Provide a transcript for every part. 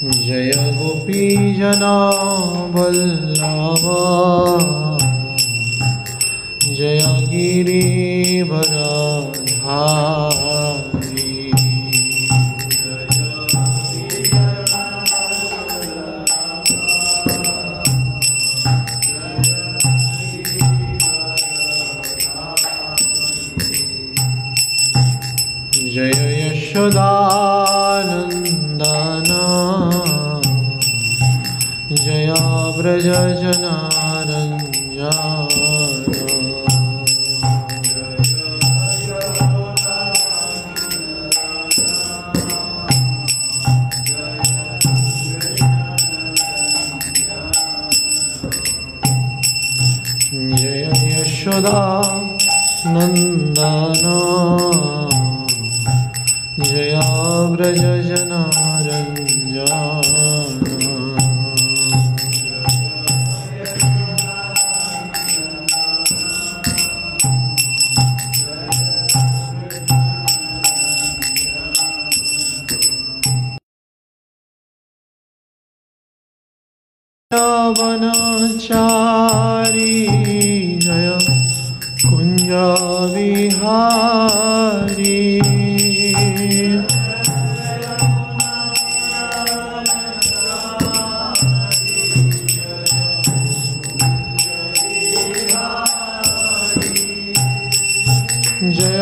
जय गोपीजना वल्लभा जय गिरिवरधारी। जय यशोदानंदन जय व्रजजनारञ्जन। जय यशोदानंदन जय व्रजजनारञ्जन। वनचारी जय कुंज विहारी। जय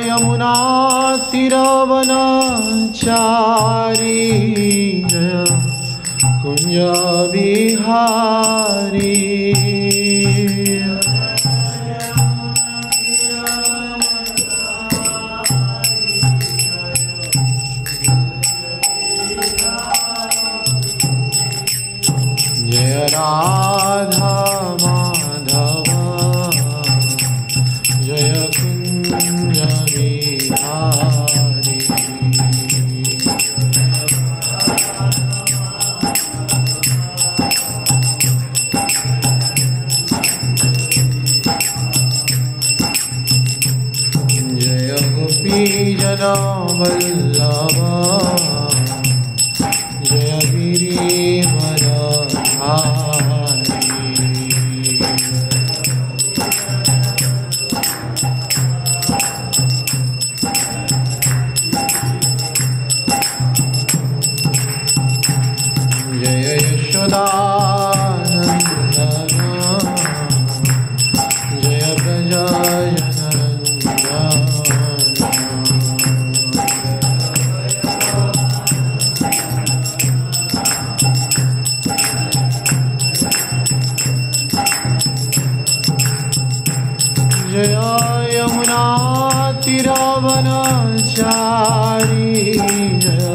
यमुना तीरवनचारी जय कुंज विहारी। जय राधा माधव जय कुंज विहारी। जय गोपीजना वल्लभा जय गिरिवरधारी। जय यशोदानंदन जय व्रजजनरञ्जन। जय यमुना तीरवनचारी जय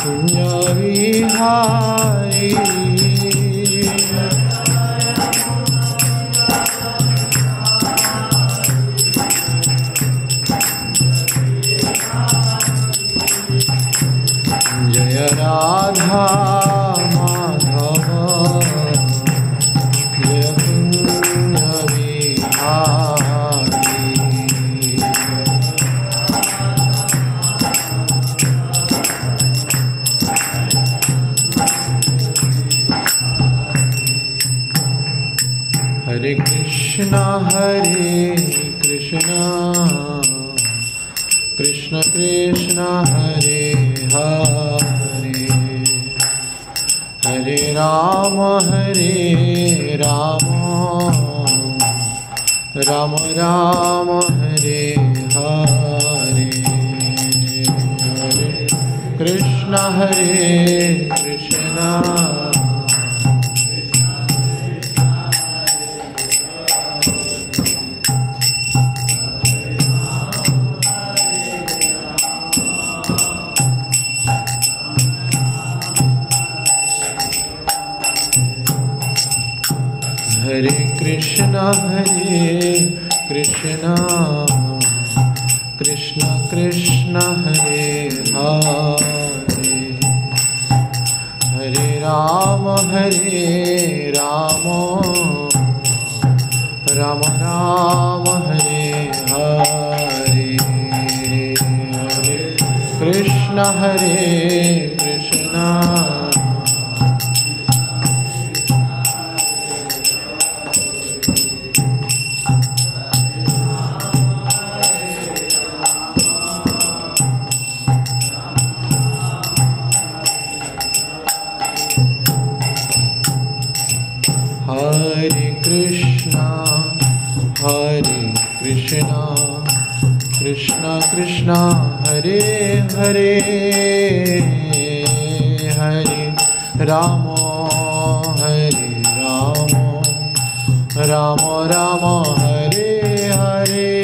कुंज विहारी। जय राधा माधव जय कुंज विहारी। हरे कृष्ण कृष्ण कृष्ण हरे हरे हरे राम राम राम हरे हरे। हरे कृष्ण हरे कृष्ण कृष्ण कृष्ण हरे हरे हरे राम राम राम हरे हरे। हरे Krishna Krishna Hare Krishna Krishna Krishna Hare Hare Hare Rama Rama Rama Hare Hare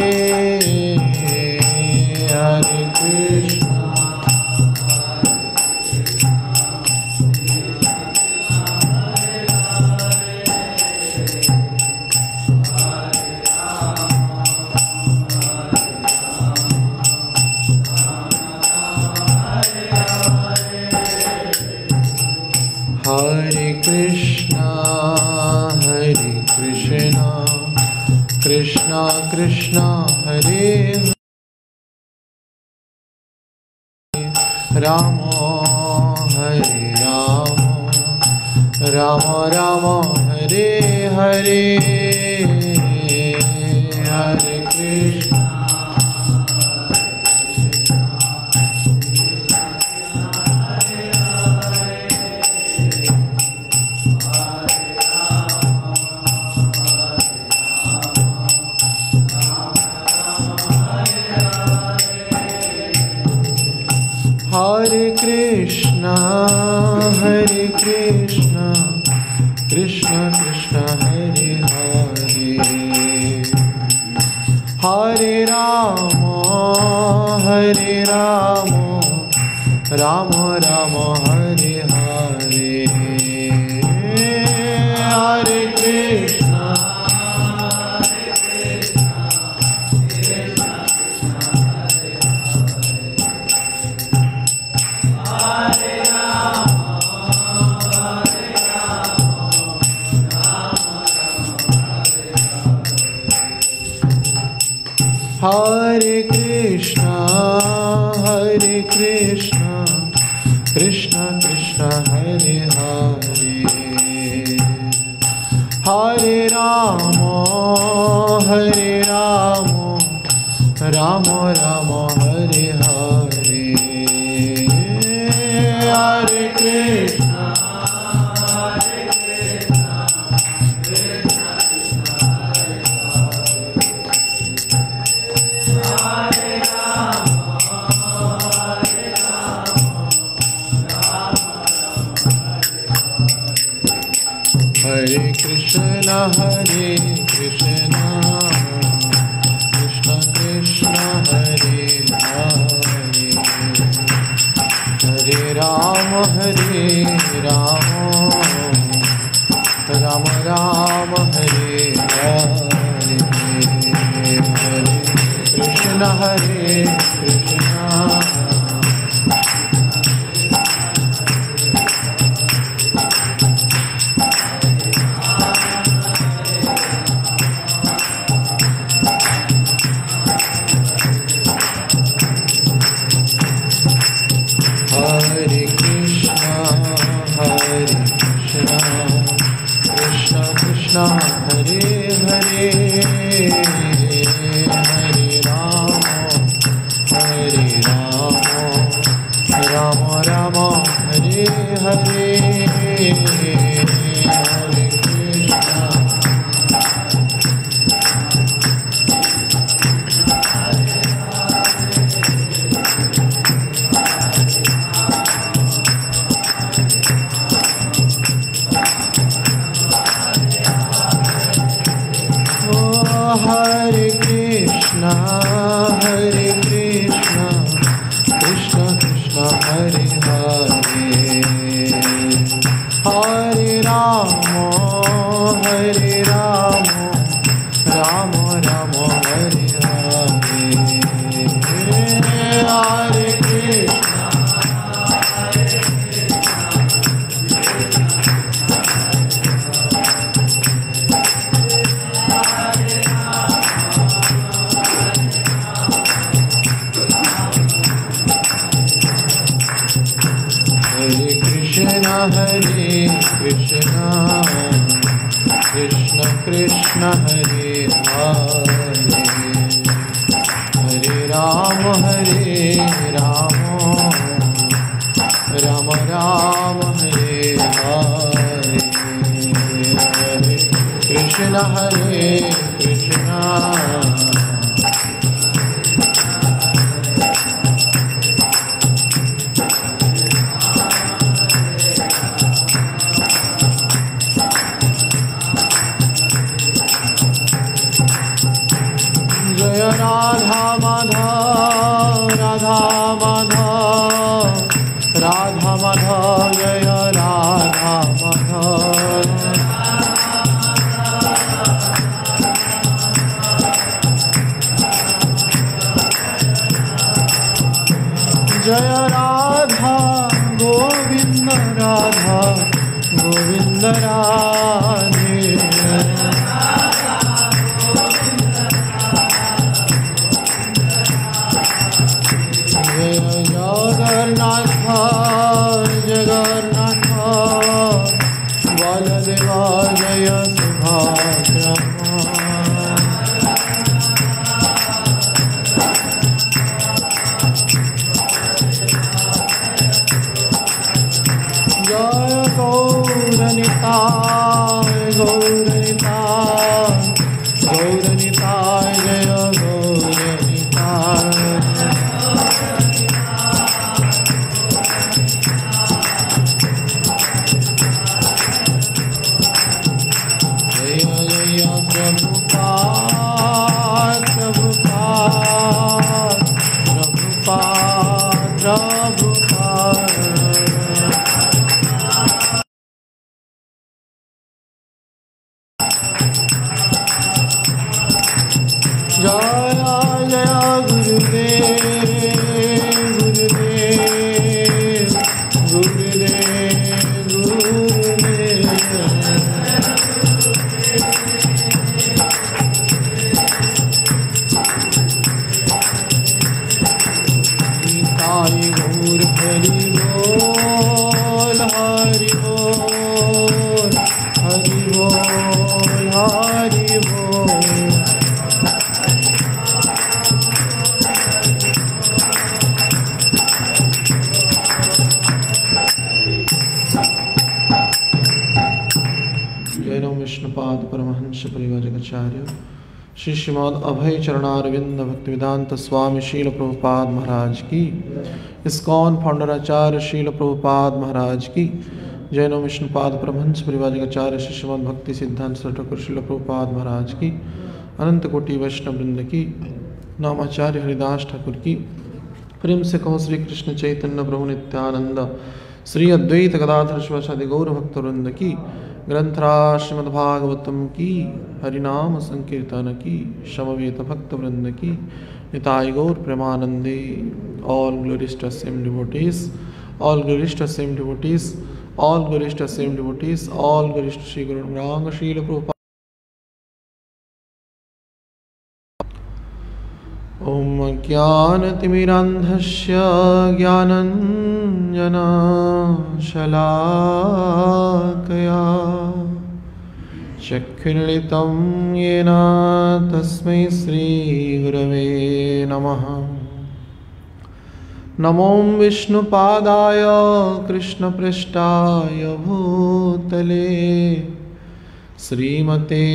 Hare Krishna Hare Krishna Krishna Krishna Hare Rama Rama Rama Hare Hare Hare Krishna Hare Krishna Krishna Krishna Hare Hare Hare Rama Rama Rama Hare Hare Hare Krishna Hare Krishna Krishna Krishna Hare Hare Hare Rama Rama Rama Hare Hare Hare Krishna Hare Krishna Krishna Krishna Hare Hare Hare Rama Rama Rama Hare Hare Hare Krishna Hare Krishna Krishna Krishna Hare Hare Hare Rama Rama Rama Hare Hare Hare Krishna Hare Krishna Krishna Krishna Hare Hare Hare Rama Rama Rama Hare Hare Hare Krishna हरे कृष्ण कृष्ण कृष्ण हरे हरे हरे राम राम राम हरे हरे हरे कृष्ण जय राधा माधव राधा माधव राधा माधव जय राधा माधव जय राधा गोविंद राधा गोविंद राधे जय जगन्नाथ जगन्नाथ बलदेवा जय सुभद्रा जय गौरनिताय गौरनिताय गौरनिताय जय गौरनिताय जय जय प्रभुपाद प्रभुपाद प्रभुपाद प्रभुपाद जय जय गुरुदेव गुरुदेव गुरुदेव गुरुदेव निताय गौर हरि बोल हरि बोल हरि बोल हरि बोल विष्णुपाद परमहंस परिवारकाचार्य श्री श्रीमद अभय चरणारविंद भक्तिवेदांत स्वामी शील प्रभुपाद महाराज की, इस्कॉन फाउंडर आचार्य शील प्रभुपाद महाराज की, जैन विष्णुपाद परमहंस परिवारकाचार्य श्री श्रीमद भक्ति सिद्धांत ठाकुर शील प्रभुपाद महाराज की, अनंत कोटि वैष्णव वृंद की, नामाचार्य हरिदास ठाकुर की, प्रेम से कहो श्री कृष्ण चैतन्य प्रभु नित्यानंद श्री अद्वैत गदाधर शिवासादि गौर भक्तवृंद की, ग्रंथराज श्रीमद्भागवतम की, हरिनाम संकीर्तन की, समवेत भक्त वृंद की, निताय गौर प्रेमानंदे। All glories to same devotees, all glories to same devotees, all glories to same devotees, all glories to Shri Guru Gauranga शील प्रभुपाद। ओम ज्ञानतिमिरान्धस्य ज्ञानञ्जनशलाकया चक्षुर्मिलितं येन तस्मै श्रीगुरवे नमः। नमो विष्णुपादाय कृष्णपृष्ठाय भूतले श्रीमते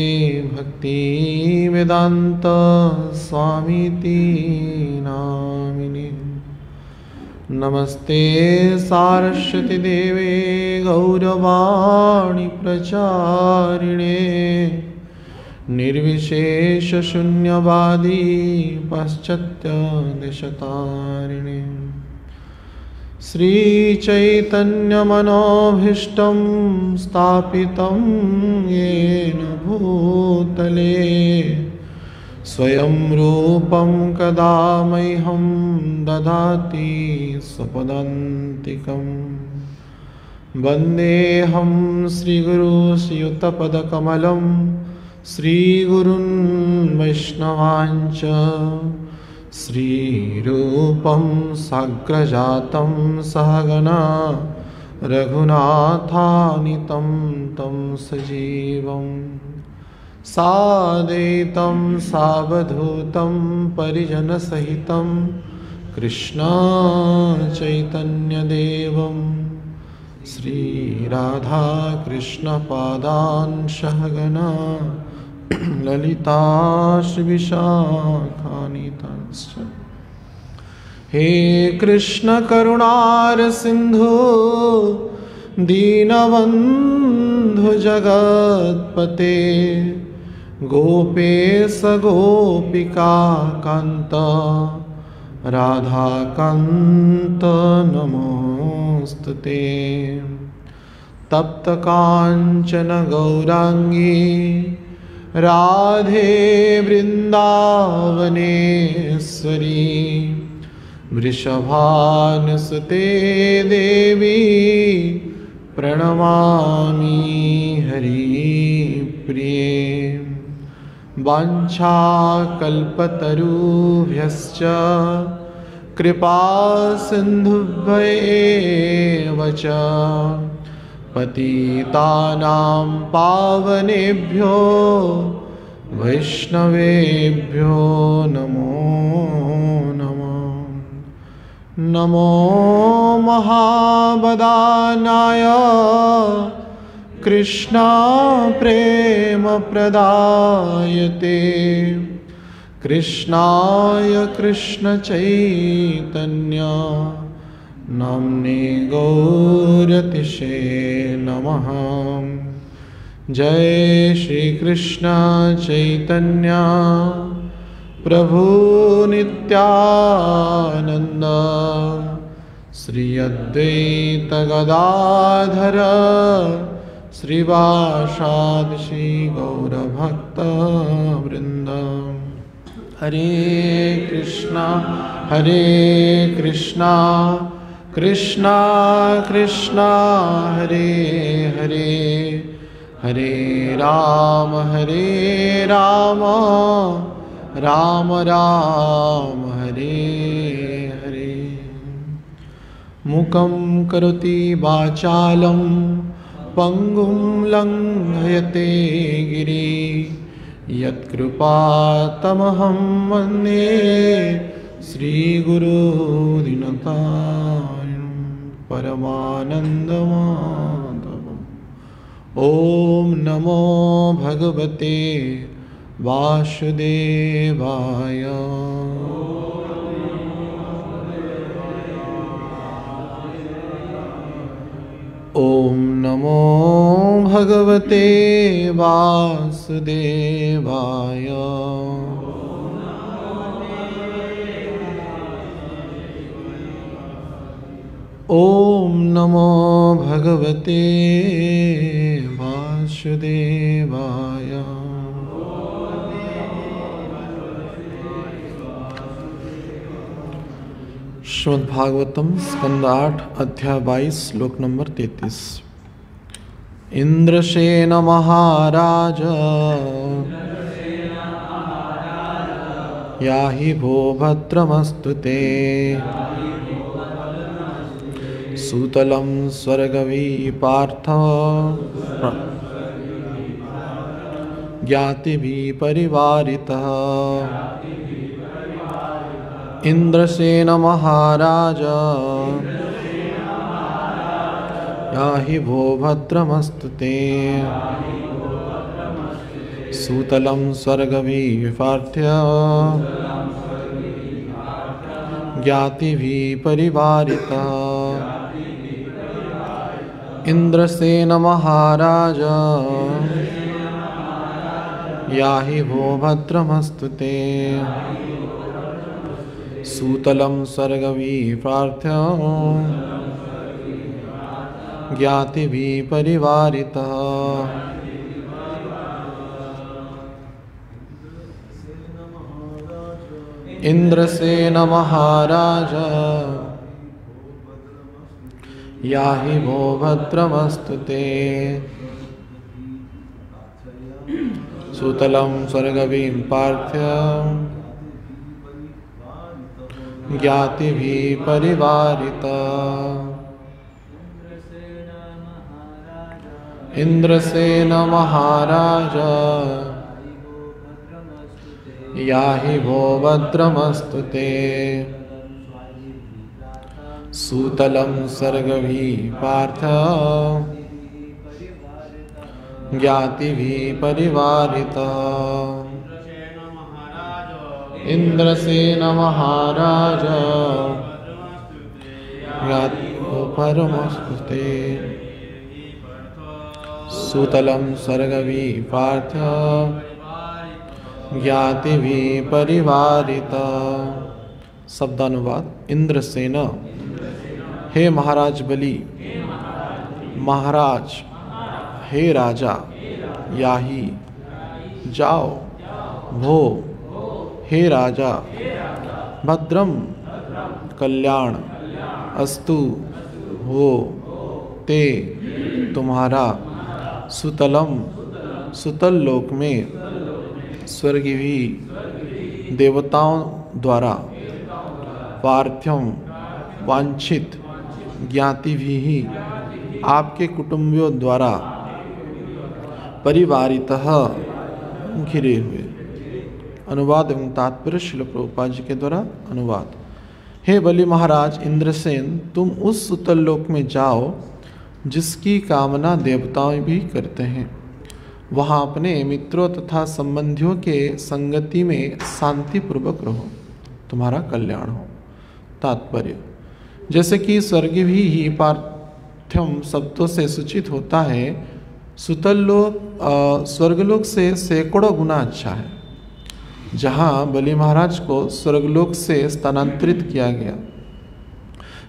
भक्तिवेदान्त स्वामीति नामिने। नमस्ते सारस्वती देवे गौरवाणी प्रचारिणे निर्विशेषशून्यवादी पाश्चात्यदेशतारिणे। श्रीचैतन्यमनोभीष्टं स्थापितं येन भूतले स्वयं रूपं कदा मह्यं ददाति स्वपदान्तिकं। वन्देऽहं श्रीगुरुश्रीयुतपदकमलं श्रीगुरुन् वैष्णवांच श्रीरूपं साग्रजातं सहगना रघुनाथानितं तं सजीवं साद्वैतं सावधूतं परिजनसहितं कृष्णचैतन्यदेवं श्रीराधाकृष्णपादान् सहगना ललिता श्रीविशाखान्वितांश्च। हे कृष्ण करुणार सिंधु दीनबंधु जगत्पते गोपेश गोपिका कांत राधाकांत नमोस्तुते। तप्त कांचन गौरांगी राधे वृंदावनेश्वरी वृषभानुसुते देवी प्रणमामि हरिप्रिये। वाञ्छाकल्पतरुभ्यश्च कृपा सिन्धुभ्येव च पतितानां पावनेभ्यो वैष्णवेभ्यो नमो नमः। नमो महावदानाय कृष्णा प्रेम प्रदायते कृष्णाय कृष्ण चैतन्य नाम्ने गौरतिशे नमः। जय श्री कृष्ण चैतन्य प्रभु नित्यानंद श्री अद्वैत गदाधर श्रीवासादि श्री गौरभक्त वृंद। हरे कृष्णा कृष्णा कृष्णा हरे हरे हरे राम राम राम हरे हरे। मुखं करोति वाचालं पंगुं लंघयते गिरि यत्कृपातमहं वन्दे श्रीगुरो दीनतारिणं परमानन्दमाधवम्। ॐ नमो भगवते वासुदेवाय। ॐ नमो भगवते वासुदेवाय। ॐ नमो भगवते वासुदेवाय। श्रीमद् भागवतम स्कंद 8 अध्याय 22 श्लोक नंबर 33। इंद्रसेन महाराज याहि भो भद्रमस्तुते सूतलं स्वर्गवी पार्थ ज्ञातिभिः परिवारितः। इंद्रसेन महाराज याहि भो भद्रमस्तुते सूतलं स्वर्गभिः पार्थ्य ज्ञातिभिः परिवारितः। इंद्रसेन महाराज याहि भो भद्रमस्तुते सूतलं स्वर्गभिः पार्थ्य ज्ञातिभिः परिवारितः। इंद्रसेन महाराज याहि भो भद्रमस्तुते सूतलं स्वर्गभिः पार्थ्य ज्ञातिभिः परिवारितः। इंद्रसेन महाराज याहि भो भद्रमस्तु ते सूतलं सर्गभिः पार्थ ज्ञातिभिः परिवारितः इंद्रसेन महाराज परमस्तु ते सूतलं सर्गभिः पार्थ ज्ञातिभिः परिवारितः। शब्दानुवाद। इंद्रसेन, हे महाराज बलि, महाराज, हे राजा, याही, जाओ, भो, हे राजा, भद्रम, कल्याण, अस्तु, हो, ते, तुम्हारा, सुतलम, सुतल लोक में, स्वर्गीवी, देवताओं द्वारा, पार्थ्यम, वांछित, ज्ञाति भी, आपके कुटुंबियों द्वारा, परिवारितः, घिरे हुए। अनुवाद एवं तात्पर्य श्रील प्रभुपाद जी के द्वारा अनुवाद। हे बलि महाराज इंद्रसेन, तुम उस सुतल लोक में जाओ जिसकी कामना देवताएं भी करते हैं। वहाँ अपने मित्रों तथा संबंधियों के संगति में शांतिपूर्वक रहो, तुम्हारा कल्याण हो। तात्पर्य। जैसे कि स्वर्ग भी ही पार्थ्यम शब्दों से सूचित होता है, सुतल लोक स्वर्गलोक से सैकड़ों गुना अच्छा है। जहाँ बलि महाराज को स्वर्गलोक से स्थानांतरित किया गया।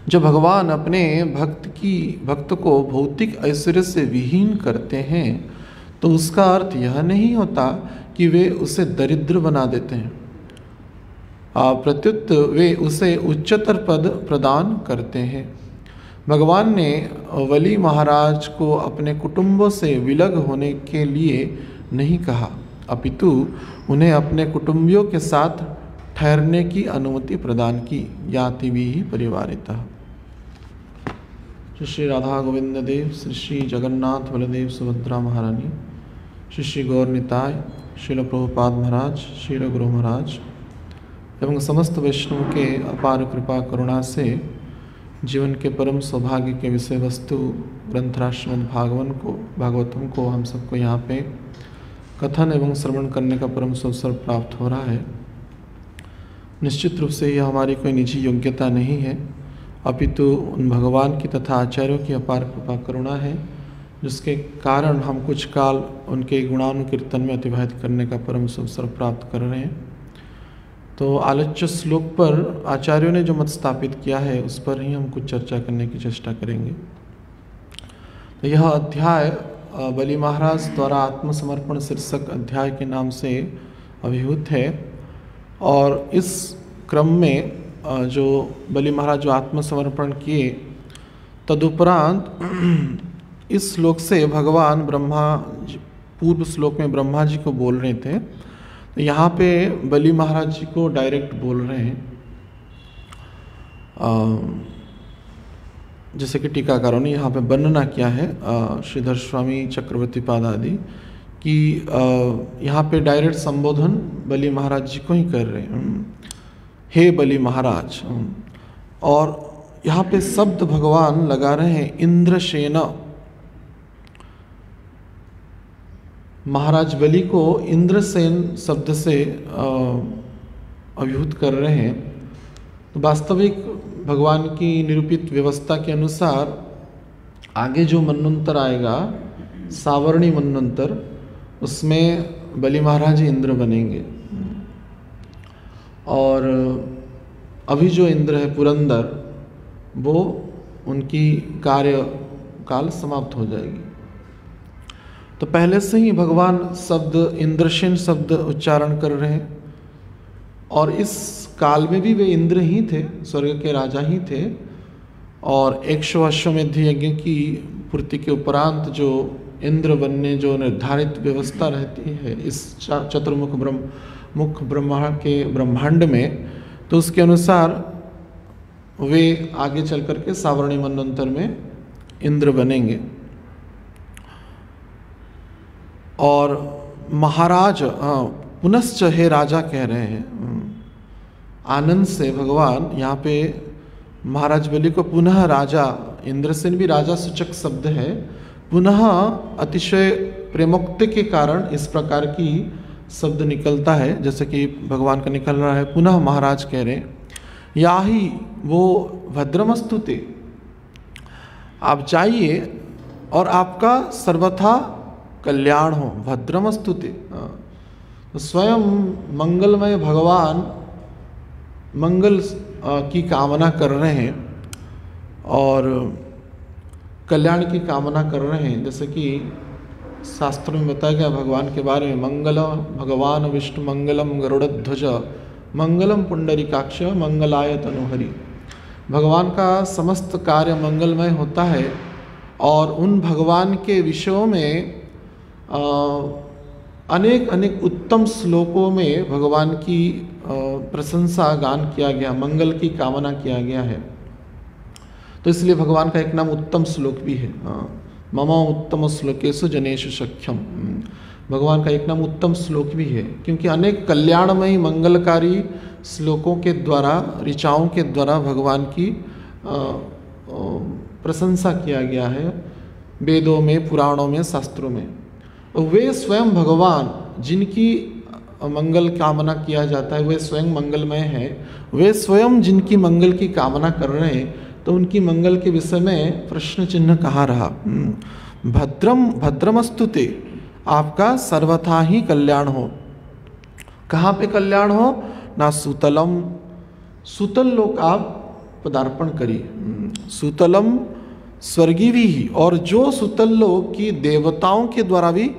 जब भगवान अपने भक्त को भौतिक ऐश्वर्य से विहीन करते हैं तो उसका अर्थ यह नहीं होता कि वे उसे दरिद्र बना देते हैं, प्रत्युत वे उसे उच्चतर पद प्रदान करते हैं। भगवान ने बलि महाराज को अपने कुटुंबों से विलग होने के लिए नहीं कहा, अपितु उन्हें अपने कुटुंबियों के साथ ठहरने की अनुमति प्रदान की। ज्ञाति भी परिवारितः। श्री राधा गोविंद देव, श्री जगन्नाथ बलदेव सुभद्रा महारानी, श्री गौर निताय, श्रील प्रभुपाद महाराज, श्रील गुरु महाराज एवं समस्त वैष्णव के अपार कृपा करुणा से जीवन के परम सौभाग्य के विषय वस्तु ग्रंथराज श्रीमद् भागवतम को हम सबको यहाँ पे कथन एवं श्रवण करने का परम अवसर प्राप्त हो रहा है। निश्चित रूप से यह हमारी कोई निजी योग्यता नहीं है, अपितु उन भगवान की तथा आचार्यों की अपार कृपा करुणा है, जिसके कारण हम कुछ काल उनके गुणानुकीर्तन में अतिवाहित करने का परम अवसर प्राप्त कर रहे हैं। तो आलोच्य श्लोक पर आचार्यों ने जो मत स्थापित किया है उस पर ही हम कुछ चर्चा करने की चेष्टा करेंगे। तो यह अध्याय बलि महाराज द्वारा आत्मसमर्पण शीर्षक अध्याय के नाम से अभिभूत है। और इस क्रम में जो बलि महाराज जो आत्मसमर्पण किए, तदुपरांत इस श्लोक से भगवान ब्रह्मा, पूर्व श्लोक में ब्रह्मा जी को बोल रहे थे, तो यहाँ पे बलि महाराज जी को डायरेक्ट बोल रहे हैं। जैसे कि टीकाकारों ने यहाँ पे वर्णना किया है, श्रीधर स्वामी चक्रवर्ती पाद आदि, कि यहाँ पे डायरेक्ट संबोधन बलि महाराज जी को ही कर रहे हैं, हे बलि महाराज। और यहाँ पे शब्द भगवान लगा रहे हैं इंद्रसेन। महाराज बलि को इंद्रसेन शब्द से अभिभूत कर रहे हैं। तो वास्तविक भगवान की निरूपित व्यवस्था के अनुसार आगे जो मन्वंतर आएगा, सावर्णी मन्वंतर, उसमें बलि महाराज इंद्र बनेंगे। और अभी जो इंद्र है पुरंदर, वो उनकी कार्यकाल समाप्त हो जाएगी। तो पहले से ही भगवान शब्द इंद्रसेन शब्द उच्चारण कर रहे हैं। और इस काल में भी वे इंद्र ही थे, स्वर्ग के राजा ही थे। और 100 अश्वमेध यज्ञ की पूर्ति के उपरांत जो इंद्र बनने जो निर्धारित व्यवस्था रहती है इस चतुर्मुख मुख ब्रह्मा के ब्रह्मांड में, तो उसके अनुसार वे आगे चल करके सावर्णी मनवंतर में इंद्र बनेंगे। और महाराज पुनश्च हे राजा कह रहे हैं। आनंद से भगवान यहाँ पे महाराज बलि को पुनः राजा, इंद्रसेन भी राजा सूचक शब्द है, पुनः अतिशय प्रेमोक्ति के कारण इस प्रकार की शब्द निकलता है, जैसे कि भगवान का निकल रहा है। पुनः महाराज कह रहे हैं या ही वो भद्रमस्तुते, आप जाइए और आपका सर्वथा कल्याण हो। भद्रमस्तुते, तो स्वयं मंगलमय भगवान मंगल की कामना कर रहे हैं और कल्याण की कामना कर रहे हैं। जैसे कि शास्त्रों में बताया गया भगवान के बारे में, मंगलम भगवान विष्णु मंगलम गरुड़ध्वज मंगलम पुंडरीकाक्ष मंगलाय तनुहरि। भगवान का समस्त कार्य मंगलमय होता है और उन भगवान के विषयों में अनेक अनेक उत्तम श्लोकों में भगवान की प्रशंसा गान किया गया, मंगल की कामना किया गया है। तो इसलिए भगवान का एक नाम उत्तम श्लोक भी है, मम उत्तम श्लोकेषु जनेषु सख्यम। भगवान का एक नाम उत्तम श्लोक भी है, क्योंकि अनेक कल्याणमयी मंगलकारी श्लोकों के द्वारा, ऋचाओं के द्वारा भगवान की प्रशंसा किया गया है वेदों में, पुराणों में, शास्त्रों में। वे स्वयं भगवान जिनकी मंगल कामना किया जाता है, वे स्वयं मंगलमय हैं, वे स्वयं जिनकी मंगल की कामना कर रहे हैं, तो उनकी मंगल के विषय में प्रश्न चिन्ह कहाँ रहा। भद्रमस्तुते, आपका सर्वथा ही कल्याण हो। कहाँ पे कल्याण हो ना, सूतलम, सूतल लोक आप पदार्पण करिए। सूतलम स्वर्गीय भी, और जो सूतल लोक की देवताओं के द्वारा भी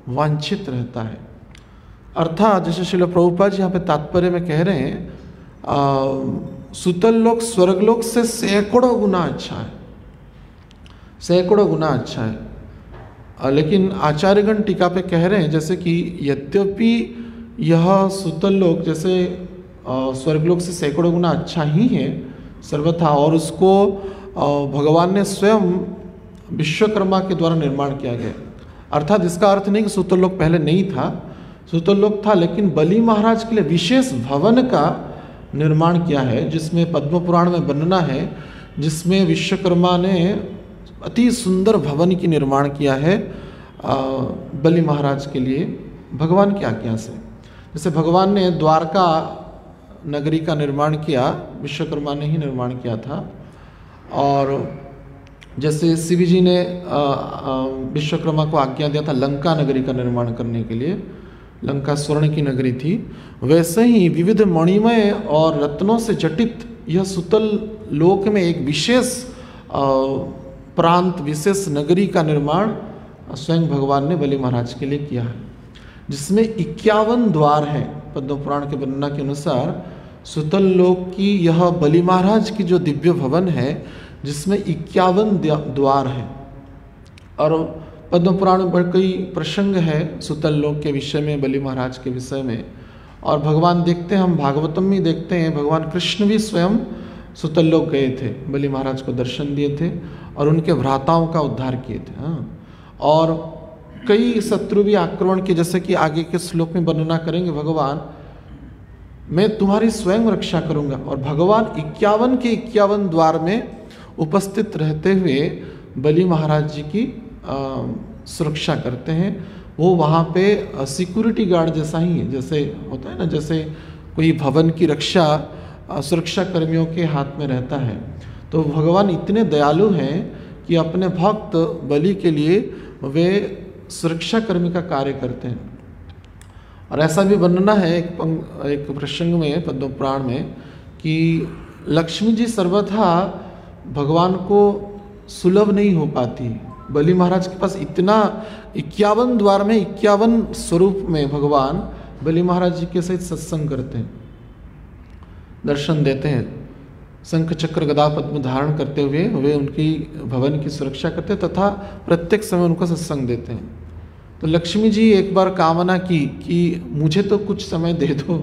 वांछित रहता है। अर्थात जैसे श्रील प्रभुपाद जी यहाँ पे तात्पर्य में कह रहे हैं, सूतल लोक स्वर्गलोक से सैकड़ों गुना अच्छा है, सैकड़ों गुना अच्छा है। लेकिन आचार्यगण टीका पे कह रहे हैं जैसे कि यद्यपि यह सूतल लोक जैसे स्वर्गलोक से सैकड़ों गुना अच्छा ही है सर्वथा, और उसको भगवान ने स्वयं विश्वकर्मा के द्वारा निर्माण किया गया। अर्थात इसका अर्थ नहीं कि सूतल लोक पहले नहीं था, सूतल लोक था, लेकिन बलि महाराज के लिए विशेष भवन का निर्माण किया है, जिसमें पद्म पुराण में वर्णना है, जिसमें विश्वकर्मा ने अति सुंदर भवन की निर्माण किया है बलि महाराज के लिए भगवान की आज्ञा से। जैसे भगवान ने द्वारका नगरी का निर्माण किया, विश्वकर्मा ने ही निर्माण किया था। और जैसे शिव जी ने विश्वकर्मा को आज्ञा दिया था लंका नगरी का निर्माण करने के लिए, लंका स्वर्ण की नगरी थी, वैसे ही विविध मणिमय और रत्नों से जटित यह सुतल लोक में एक विशेष प्रांत, विशेष नगरी का निर्माण स्वयं भगवान ने बलि महाराज के लिए किया है, जिसमें 51 द्वार हैं। पद्म पुराण के वर्णना के अनुसार सुतल लोक की यह बलि महाराज की जो दिव्य भवन है, जिसमें 51 द्वार हैं। और पद्म पुराण में बड़े कई प्रसंग है सुतल लोक के विषय में, बलि महाराज के विषय में। और भगवान देखते हैं, हम भागवतम में देखते हैं, भगवान कृष्ण भी स्वयं सुतल लोक गए थे, बलि महाराज को दर्शन दिए थे और उनके भ्राताओं का उद्धार किए थे। और कई शत्रु भी आक्रमण किए, जैसे कि आगे के श्लोक में वर्णना करेंगे भगवान, मैं तुम्हारी स्वयं रक्षा करूंगा। और भगवान 51 के 51 द्वार में उपस्थित रहते हुए बलि महाराज जी की सुरक्षा करते हैं। वो वहाँ पे सिक्योरिटी गार्ड जैसा ही है, जैसे होता है ना, जैसे कोई भवन की रक्षा सुरक्षा कर्मियों के हाथ में रहता है। तो भगवान इतने दयालु हैं कि अपने भक्त बलि के लिए वे सुरक्षा कर्मी का कार्य करते हैं। और ऐसा भी वर्णना है एक प्रसंग में पद्म पुराण में कि लक्ष्मी जी सर्वथा भगवान को सुलभ नहीं हो पाती। बलि महाराज के पास इतना 51 द्वार में 51 स्वरूप में भगवान बलि महाराज जी के सहित सत्संग करते हैं, दर्शन देते हैं, शंख चक्र गदा पद्म धारण करते हुए वे उनकी भवन की सुरक्षा करते हैं तथा प्रत्येक समय उनको सत्संग देते हैं। तो लक्ष्मी जी एक बार कामना की कि मुझे तो कुछ समय दे दो,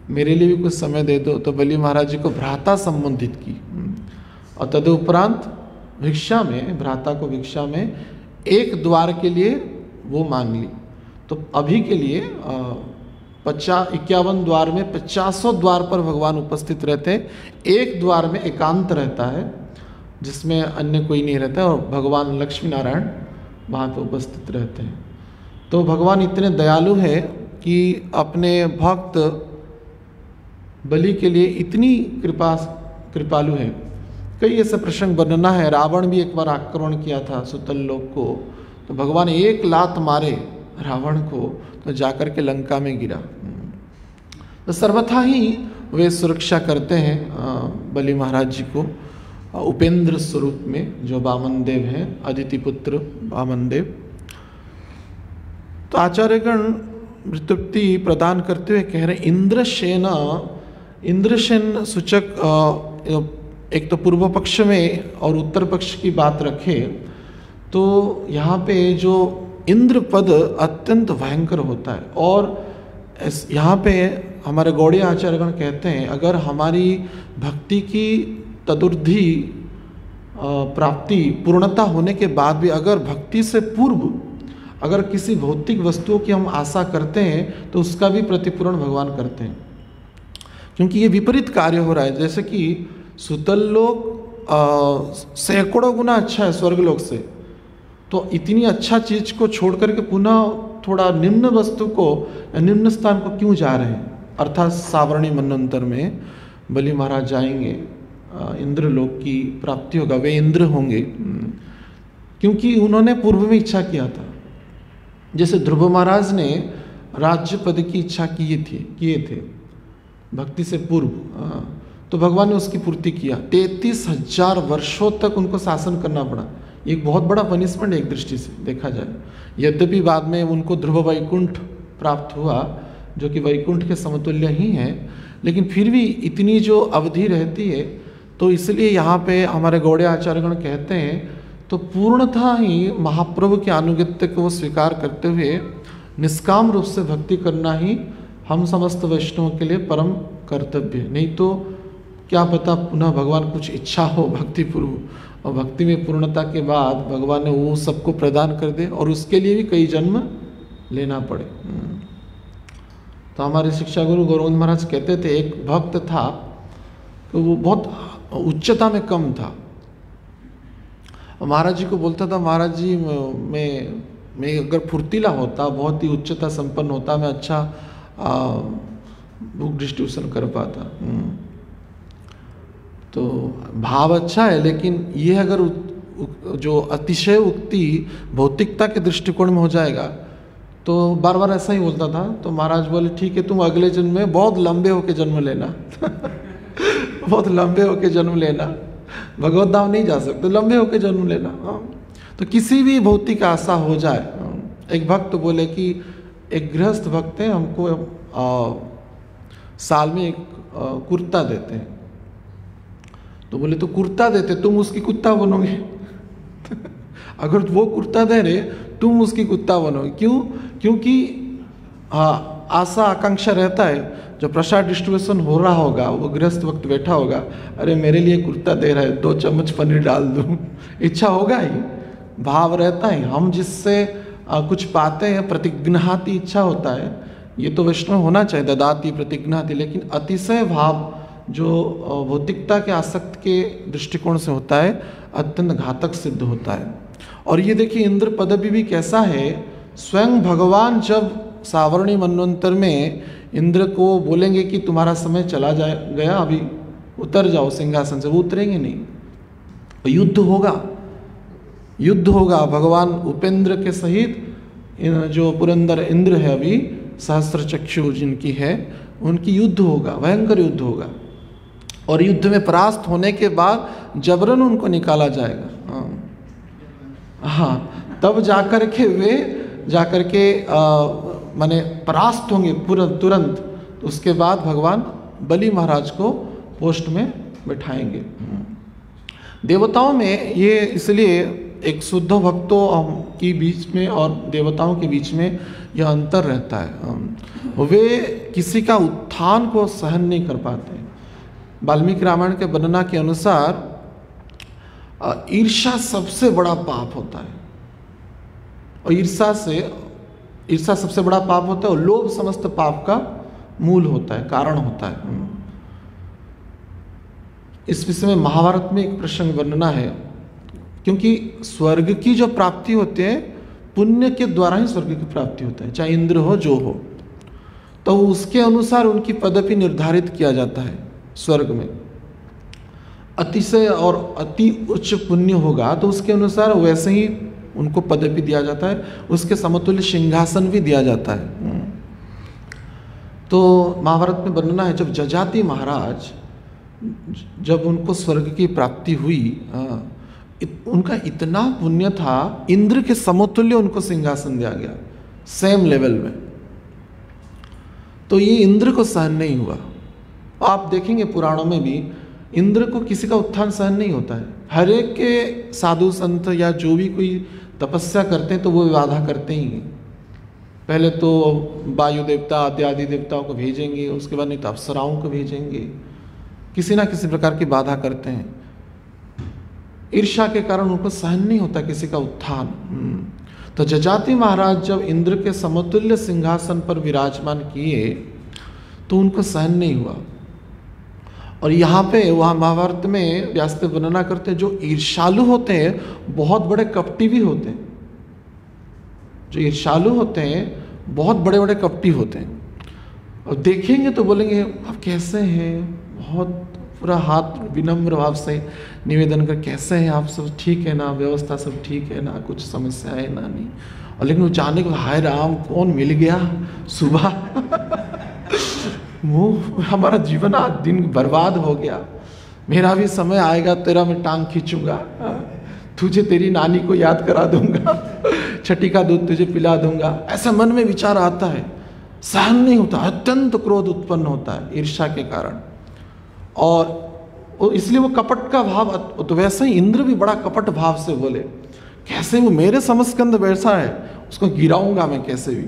मेरे लिए भी कुछ समय दे दो। तो बलि महाराज जी को भ्राता संबोधित की और तदुपरांत भिक्षा में, भ्राता को भिक्षा में एक द्वार के लिए वो मांग ली। तो अभी के लिए 51 द्वार में 50 द्वार पर भगवान उपस्थित रहते हैं। एक द्वार में एकांत रहता है जिसमें अन्य कोई नहीं रहता है, और भगवान लक्ष्मी नारायण वहाँ पे उपस्थित रहते हैं। तो भगवान इतने दयालु है कि अपने भक्त बलि के लिए इतनी कृपालु है। कई ऐसे प्रसंग वर्णना है। रावण भी एक बार आक्रमण किया था सुतल लोक को, तो भगवान एक लात मारे रावण को तो जाकर के लंका में गिरा। तो सर्वथा ही वे सुरक्षा करते हैं बलि महाराज जी को उपेंद्र स्वरूप में, जो वामन देव हैं, अदिति पुत्र वामन देव। तो आचार्यगण व्युत्पत्ति प्रदान करते हुए कह रहे इंद्रसेन सूचक एक तो पूर्व पक्ष में और उत्तर पक्ष की बात रखे तो यहाँ पे जो इंद्र पद अत्यंत भयंकर होता है। और यहाँ पे हमारे गौड़ीय आचार्यगण कहते हैं अगर हमारी भक्ति की तदुर्धि प्राप्ति पूर्णता होने के बाद भी अगर भक्ति से पूर्व अगर किसी भौतिक वस्तुओं की हम आशा करते हैं तो उसका भी प्रतिपूर्ण भगवान करते हैं, क्योंकि ये विपरीत कार्य हो रहा है। जैसे कि सुतल लोक सैकड़ों गुना अच्छा है स्वर्गलोक से, तो इतनी अच्छा चीज को छोड़ करके पुनः थोड़ा निम्न वस्तु को निम्न स्थान को क्यों जा रहे हैं। अर्थात सावरणी मनवंतर में बलि महाराज जाएंगे, इंद्र लोक की प्राप्ति होगा, वे इंद्र होंगे, क्योंकि उन्होंने पूर्व में इच्छा किया था। जैसे ध्रुव महाराज ने राज्य पद की इच्छा किए थे भक्ति से पूर्व, तो भगवान ने उसकी पूर्ति किया। 33,000 वर्षों तक उनको शासन करना पड़ा। एक बहुत बड़ा पनिशमेंट एक दृष्टि से देखा जाए। यद्यपि बाद में उनको ध्रुव वैकुंठ प्राप्त हुआ, जो कि वैकुंठ के समतुल्य ही है, लेकिन फिर भी इतनी जो अवधि रहती है, तो इसलिए यहाँ पे हमारे गौड़ीय आचार्यगण कहते हैं तो पूर्णतः ही महाप्रभु के अनुगत्य को स्वीकार करते हुए निष्काम रूप से भक्ति करना ही हम समस्त वैष्णवों के लिए परम कर्तव्य है। नहीं तो क्या पता पुनः भगवान कुछ इच्छा हो भक्ति पूर्व, और भक्ति में पूर्णता के बाद भगवान ने वो सबको प्रदान कर दे और उसके लिए भी कई जन्म लेना पड़े। तो हमारे शिक्षा गुरु गौरवंद महाराज कहते थे एक भक्त था तो वो बहुत उच्चता में कम था। महाराज जी को बोलता था महाराज जी मैं अगर फुर्तीला होता, बहुत ही उच्चता संपन्न होता, मैं अच्छा बुक डिस्ट्रीब्यूशन कर पाता। तो भाव अच्छा है, लेकिन ये अगर जो अतिशय उक्ति भौतिकता के दृष्टिकोण में हो जाएगा तो बार बार ऐसा ही बोलता था। तो महाराज बोले ठीक है तुम अगले जन्म में बहुत लंबे होके जन्म लेना बहुत लंबे होके जन्म लेना, भगवत धाम नहीं जा सकते, लंबे होके जन्म लेना। तो किसी भी भौतिक आशा हो जाए। एक भक्त बोले कि एक गृहस्थ भक्त है, हमको साल में एक कुर्ता देते हैं। तो बोले तो कुर्ता देते, तुम उसकी कुत्ता बनोगे अगर वो कुर्ता दे रहे तुम उसकी कुत्ता बनोगे। क्यों? क्योंकि आशा आकांक्षा रहता है। जो प्रसाद डिस्ट्रीब्यूशन हो रहा होगा वो गृहस्थ वक्त बैठा होगा, अरे मेरे लिए कुर्ता दे रहा है, 2 चम्मच पनीर डाल दूँ, इच्छा होगा ही, भाव रहता है। हम जिससे कुछ पाते हैं प्रतिज्ञाती इच्छा होता है, ये तो वैष्णव होना चाहिए, ददाती प्रतिज्ञाती। लेकिन अतिशय भाव जो भौतिकता के आसक्त के दृष्टिकोण से होता है अत्यंत घातक सिद्ध होता है। और ये देखिए इंद्र पदवी भी कैसा है। स्वयं भगवान जब सावरणी मनवंतर में इंद्र को बोलेंगे कि तुम्हारा समय चला गया, अभी उतर जाओ सिंहासन से, वो उतरेंगे नहीं। युद्ध होगा भगवान उपेंद्र के सहित। जो पुरंदर इंद्र है अभी सहस्त्र चक्षु जिनकी है, उनकी युद्ध होगा, भयंकर युद्ध होगा। और युद्ध में परास्त होने के बाद जबरन उनको निकाला जाएगा। हाँ, तब जाकर के माने परास्त होंगे तुरंत। उसके बाद भगवान बलि महाराज को पोस्ट में बैठाएंगे। देवताओं में ये इसलिए एक शुद्ध भक्तों के बीच में और देवताओं के बीच में यह अंतर रहता है। वे किसी का उत्थान को सहन नहीं कर पाते। वाल्मीकि रामायण के वर्णना के अनुसार ईर्ष्या सबसे बड़ा पाप होता है, और ईर्ष्या से ईर्षा सबसे बड़ा पाप होता है और लोभ समस्त पाप का मूल होता है, कारण होता है। इस विषय में महाभारत में एक प्रसंग वर्णना है, क्योंकि स्वर्ग की जो प्राप्ति होती है पुण्य के द्वारा ही स्वर्ग की प्राप्ति होता है, चाहे इंद्र हो जो हो, तो उसके अनुसार उनकी पदवी निर्धारित किया जाता है। स्वर्ग में अतिशय और अति उच्च पुण्य होगा तो उसके अनुसार वैसे ही उनको पदवी दिया जाता है, उसके समतुल्य सिंहासन भी दिया जाता है। तो महाभारत में वर्णना है, जब जजाति महाराज जब उनको स्वर्ग की प्राप्ति हुई, उनका इतना पुण्य था, इंद्र के समतुल्य उनको सिंहासन दिया गया, सेम लेवल में। तो ये इंद्र को सहन नहीं हुआ। आप देखेंगे पुराणों में भी इंद्र को किसी का उत्थान सहन नहीं होता है। हर एक के साधु संत या जो भी कोई तपस्या करते हैं तो वो बाधा करते ही हैं। पहले तो वायु देवता आदि देवताओं को भेजेंगे, उसके बाद नहीं तो अप्सराओं को भेजेंगे, किसी ना किसी प्रकार की बाधा करते हैं। ईर्ष्या के कारण उनको सहन नहीं होता किसी का उत्थान। तो जजाति महाराज जब इंद्र के समतुल्य सिंहासन पर विराजमान किए तो उनको सहन नहीं हुआ। और यहाँ पे वहाँ महाभारत में व्यासदेव वर्णना करते हैं, जो ईर्ष्यालु होते हैं बहुत बड़े कपटी भी होते हैं। जो ईर्ष्यालु होते हैं बहुत बड़े बड़े कपटी होते हैं, और देखेंगे तो बोलेंगे आप कैसे हैं, बहुत पूरा हाथ विनम्र भाव से निवेदन कर, कैसे हैं आप, सब ठीक है ना, व्यवस्था सब ठीक है ना, कुछ समस्या है ना, नहीं। और लेकिन वो जाने के हाय राम कौन मिल गया सुबह वो हमारा जीवन आज दिन बर्बाद हो गया, मेरा भी समय आएगा, तेरा मैं टांग खींचूंगा, तुझे तेरी नानी को याद करा दूंगा, छठी का दूध तुझे पिला दूंगा। ऐसा मन में विचार आता है, सहन नहीं होता, अत्यंत क्रोध उत्पन्न होता है ईर्ष्या के कारण। और इसलिए वो कपट का भाव, तो वैसे ही इंद्र भी बड़ा कपट भाव से बोले, कैसे वो मेरे समस्कंद बैठा है, उसको गिराऊंगा मैं कैसे भी।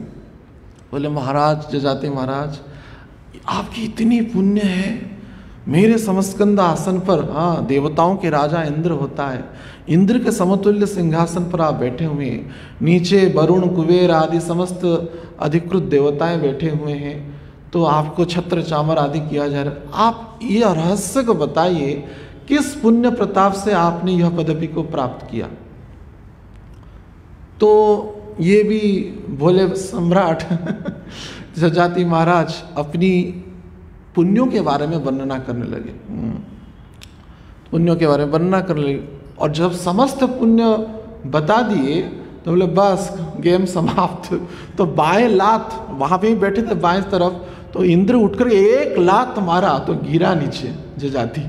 बोले महाराज जजाति महाराज आपकी इतनी पुण्य है, मेरे समस्कंद आसन पर, हाँ देवताओं के राजा इंद्र होता है, इंद्र के समतुल्य सिंहासन पर आप बैठे हुए हैं, नीचे वरुण कुबेर आदि समस्त अधिकृत देवताएं बैठे हुए हैं, तो आपको छत्र चामर आदि किया जा रहा है। आप ये रहस्य को बताइए, किस पुण्य प्रताप से आपने यह पदवी को प्राप्त किया। तो ये भी भोले सम्राट जजाति महाराज अपनी पुण्यों के बारे में वर्णना करने लगे, पुण्यों के बारे में वर्णना करने लगे। और जब समस्त पुण्य बता दिए तो बोले बस गेम समाप्त। तो बाएं लात, वहां पे ही बैठे थे बाएं तरफ, तो इंद्र उठकर एक लात मारा तो गिरा नीचे जजाति।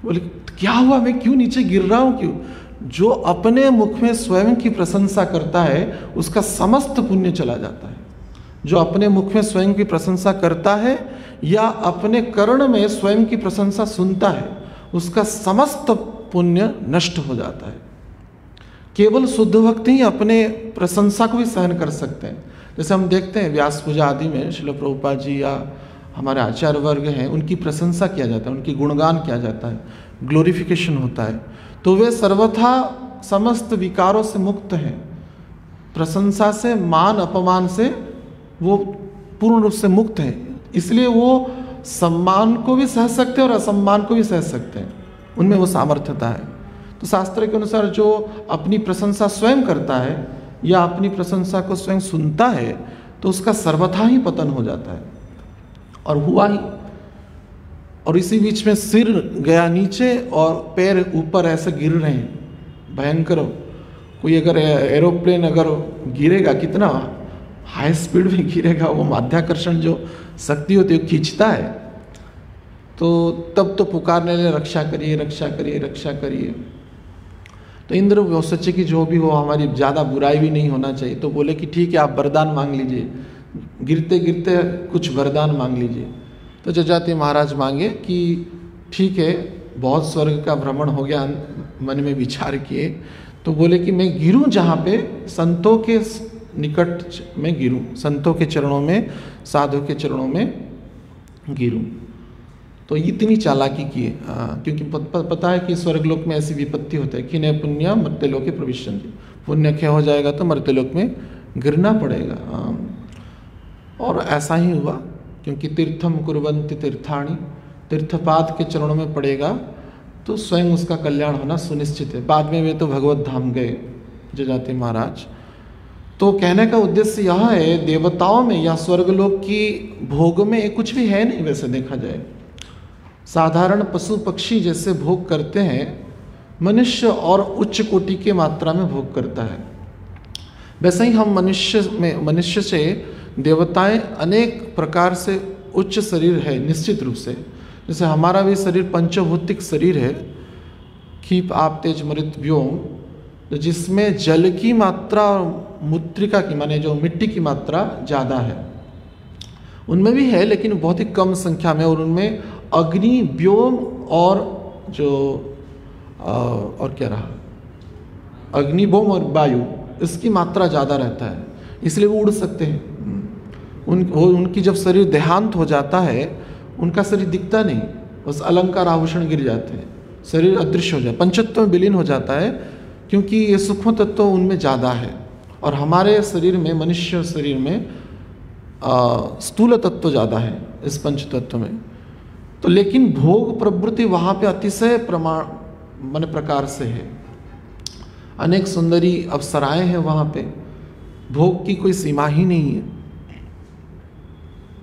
बोले क्या हुआ, मैं क्यों नीचे गिर रहा हूं, क्यों? जो अपने मुख में स्वयं की प्रशंसा करता है उसका समस्त पुण्य चला जाता है। जो अपने मुख में स्वयं की प्रशंसा करता है या अपने कर्ण में स्वयं की प्रशंसा सुनता है, उसका समस्त पुण्य नष्ट हो जाता है। केवल शुद्ध भक्त ही अपने प्रशंसा को भी सहन कर सकते हैं। जैसे हम देखते हैं व्यास पूजा आदि में श्रील प्रभुपाद जी या हमारे आचार्य वर्ग हैं, उनकी प्रशंसा किया जाता है, उनकी गुणगान किया जाता है, ग्लोरिफिकेशन होता है, तो वे सर्वथा समस्त विकारों से मुक्त हैं। प्रशंसा से, मान अपमान से वो पूर्ण रूप से मुक्त हैं। इसलिए वो सम्मान को भी सह सकते हैं और असम्मान को भी सह सकते हैं, उनमें वो सामर्थ्यता है। तो शास्त्र के अनुसार जो अपनी प्रशंसा स्वयं करता है या अपनी प्रशंसा को स्वयं सुनता है तो उसका सर्वथा ही पतन हो जाता है, और हुआ ही। और इसी बीच में सिर गया नीचे और पैर ऊपर ऐसे गिर रहे हैं, भयंकर। कोई अगर एरोप्लेन अगर गिरेगा, कितना हाई स्पीड में गिरेगा, वो माध्याकर्षण जो शक्ति होती है वो खींचता है, तो तब तो पुकारने लगे रक्षा करिए रक्षा करिए रक्षा करिए। तो इंद्र वो सोचे कि जो भी हो हमारी ज़्यादा बुराई भी नहीं होना चाहिए, तो बोले कि ठीक है आप वरदान मांग लीजिए, गिरते गिरते कुछ वरदान मांग लीजिए। तो जजाति महाराज मांगे कि ठीक है, बहुत स्वर्ग का भ्रमण हो गया, मन में विचार किए, तो बोले कि मैं गिरूं जहाँ पे संतों के निकट में गिरूं, संतों के चरणों में, साधु के चरणों में गिरूं। तो इतनी चालाकी किए, क्योंकि पता है कि स्वर्गलोक में ऐसी विपत्ति होता है कि न पुण्य मर्त्यलोके प्रविशन्ति, पुण्य क्षय हो जाएगा तो मर्त्यलोक में गिरना पड़ेगा। और ऐसा ही हुआ, क्योंकि तीर्थम कुर्वन्ति तीर्थाणि, तीर्थपाद के चरणों में पड़ेगा तो स्वयं उसका कल्याण होना सुनिश्चित है। बाद में वे तो भगवत धाम गए जजाति महाराज। तो कहने का उद्देश्य यह है, देवताओं में या स्वर्गलोक की भोग में कुछ भी है नहीं। वैसे देखा जाए साधारण पशु पक्षी जैसे भोग करते हैं, मनुष्य और उच्च कोटि के मात्रा में भोग करता है। वैसे ही हम मनुष्य से देवताएं अनेक प्रकार से उच्च शरीर है निश्चित रूप से। जैसे हमारा भी शरीर पंचभौतिक शरीर है, खीप आप तेज मृत व्योम, तो जिसमें जल की मात्रा और मूत्रिका की माने जो मिट्टी की मात्रा ज़्यादा है, उनमें भी है लेकिन बहुत ही कम संख्या में। और उनमें अग्नि, व्योम और जो और क्या रहा, अग्नि, व्योम और वायु, इसकी मात्रा ज़्यादा रहता है, इसलिए वो उड़ सकते हैं। उनकी जब शरीर देहांत हो जाता है, उनका शरीर दिखता नहीं, बस अलंकार आभूषण गिर जाते हैं, शरीर अदृश्य हो जाता है, पंचतत्व में विलीन हो जाता है, क्योंकि ये सूक्ष्म तत्व उनमें ज़्यादा है। और हमारे शरीर में, मनुष्य शरीर में स्थूल तत्व ज़्यादा है इस पंच तत्व में। तो लेकिन भोग प्रवृत्ति वहाँ पे अतिशय माने प्रकार से है। अनेक सुंदरी अप्सराएं हैं वहाँ पे, भोग की कोई सीमा ही नहीं है।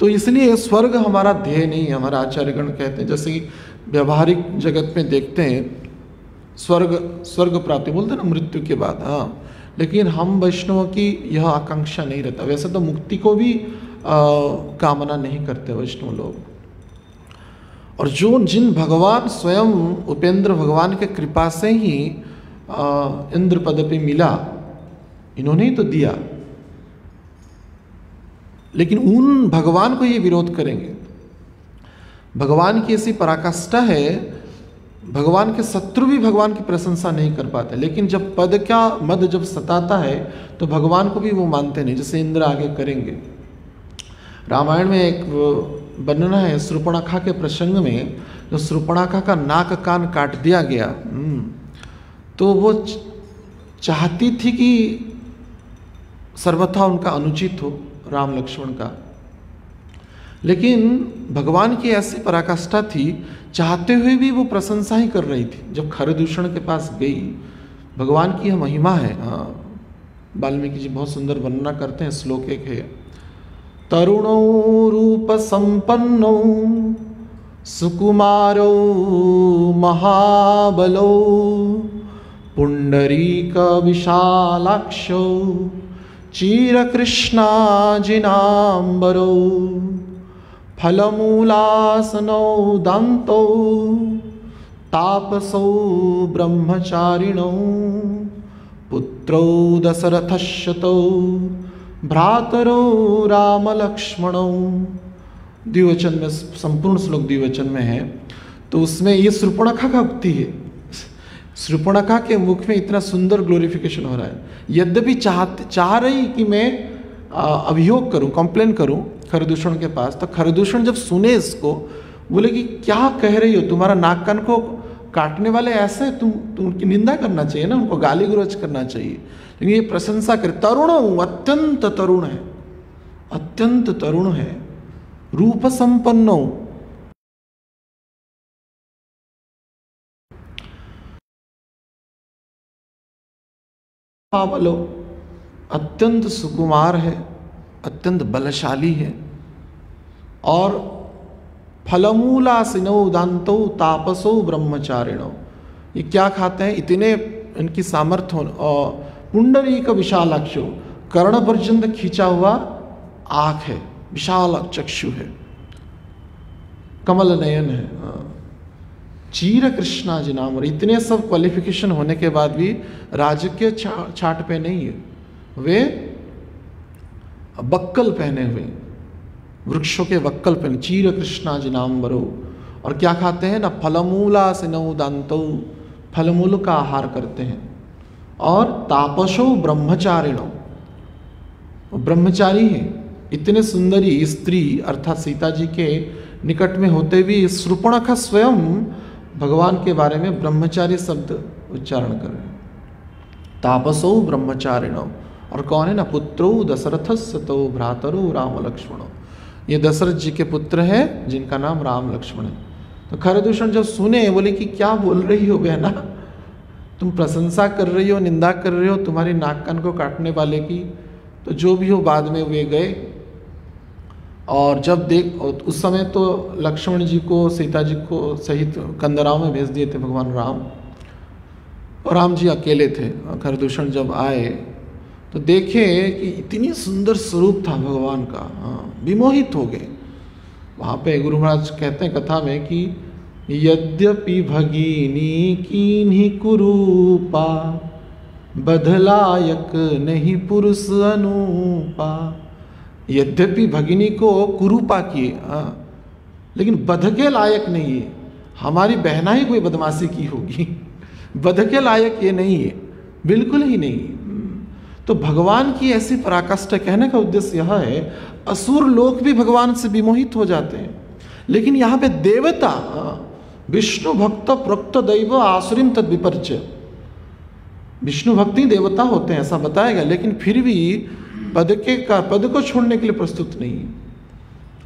तो इसलिए स्वर्ग हमारा ध्येय नहीं है। हमारा आचार्यगण कहते हैं, जैसे कि व्यवहारिक जगत में देखते हैं स्वर्ग प्राप्ति बोलते हैं ना मृत्यु के बाद, हाँ, लेकिन हम वैष्णवों की यह आकांक्षा नहीं रहता। वैसे तो मुक्ति को भी कामना नहीं करते वैष्णव लोग। और जिन भगवान स्वयं उपेंद्र भगवान के कृपा से ही इंद्र पद पे मिला, इन्होंने ही तो दिया, लेकिन उन भगवान को ये विरोध करेंगे। भगवान की ऐसी पराकाष्ठा है, भगवान के शत्रु भी भगवान की प्रशंसा नहीं कर पाते, लेकिन जब पद का मद जब सताता है तो भगवान को भी वो मानते नहीं, जैसे इंद्र आगे करेंगे। रामायण में एक वर्णना है शूर्पणखा के प्रसंग में, जो शूर्पणखा का नाक कान काट दिया गया, तो वो चाहती थी कि सर्वथा उनका अनुचित हो राम लक्ष्मण का, लेकिन भगवान की ऐसी पराकाष्ठा थी, चाहते हुए भी वो प्रशंसा ही कर रही थी। जब खरदूषण के पास गई, भगवान की यह महिमा है। हाँ, वाल्मीकि जी बहुत सुंदर वर्णना करते हैं, श्लोक एक है, तरुणो रूप संपन्नो सुकुमारो महाबलो पुंडरीक विशालाक्षो चिरकृष्णा जिनांबरो फलमूलासनो दान्तो तापसो ब्रह्मचारिणो पुत्रो दशरथश्यतो भ्रातरो राम लक्ष्मणो। द्विवचन में, संपूर्ण श्लोक द्विवचन में है, तो उसमें ये शूर्पणखा का उक्ति है। शूर्पणखा के मुख में इतना सुंदर ग्लोरिफिकेशन हो रहा है। यद्यपि चाह रही कि मैं अभियोग करूं, कंप्लेन करूं खरदूषण के पास, तो खरदूषण जब सुने इसको, बोले कि क्या कह रही हो, तुम्हारा नाक कान को काटने वाले ऐसे, तुम उनकी निंदा करना चाहिए ना, उनको गाली गलौज करना चाहिए। लेकिन ये प्रशंसा करे, तरुण, अत्यंत तरुण है, अत्यंत तरुण है, रूप संपन्नो, बोलो अत्यंत सुकुमार है, अत्यंत बलशाली है, और फलमूलासिनो दांतो तापसो ब्रह्मचारिणो, ये क्या खाते हैं, इतने इनकी सामर्थ्य और पुंडरीक विशालाक्षो, कर्ण पर्यंत खींचा हुआ आँख है, विशाल चक्षु है, कमल नयन है, चीर कृष्णा जी नाम। और इतने सब क्वालिफिकेशन होने के बाद भी राजकीय छाट पे नहीं है, वे बक्कल पहने हुए, वृक्षों के बक्कल पहने, चीर कृष्णा जी नाम बरो। और क्या खाते हैं ना, फलमूला से नौ दांतो, फलमूल का आहार करते हैं, और तापसो ब्रह्मचारिणो, ब्रह्मचारी है। इतने सुंदरी स्त्री अर्थात सीता जी के निकट में होते भी शूर्पणखा स्वयं भगवान के बारे में ब्रह्मचारी शब्द उच्चारण कर रहे हैं, तापसो ब्रह्मचारिणो, और कौन है ना, पुत्रो दशरथस्य तो भ्रातरो राम लक्ष्मणो, ये दशरथ जी के पुत्र हैं जिनका नाम राम लक्ष्मण है। तो खरदूषण जब सुने बोले कि क्या बोल रही हो बहना, तुम प्रशंसा कर रही हो, निंदा कर रही हो तुम्हारी नाक कान को काटने वाले की। तो जो भी हो, बाद में वे गए और जब उस समय तो लक्ष्मण जी को सीता जी को सहित कंदराओं में भेज दिए थे भगवान राम, और राम जी अकेले थे। खरदूषण जब आए तो देखे कि इतनी सुंदर स्वरूप था भगवान का, विमोहित हो गए। वहाँ पे गुरु महाराज कहते हैं कथा में कि यद्यपि भगिनी कीन्ही कुरूपा, बधलायक नहीं पुरुष अनुपा। यद्यपि भगिनी को कुरूपा किए, लेकिन बध के लायक नहीं है। हमारी बहना ही कोई बदमाशी की होगी, बध के लायक ये नहीं है, बिल्कुल ही नहीं। तो भगवान की ऐसी पराकाष्ठा, कहने का उद्देश्य यह है, असुर लोग भी भगवान से विमोहित हो जाते हैं, लेकिन यहाँ पे देवता विष्णु भक्त प्रोक्त दैव आसुरीम तद विपर्च्य, विष्णु भक्ति देवता होते हैं ऐसा बताएगा, लेकिन फिर भी पद को छोड़ने के लिए प्रस्तुत नहीं है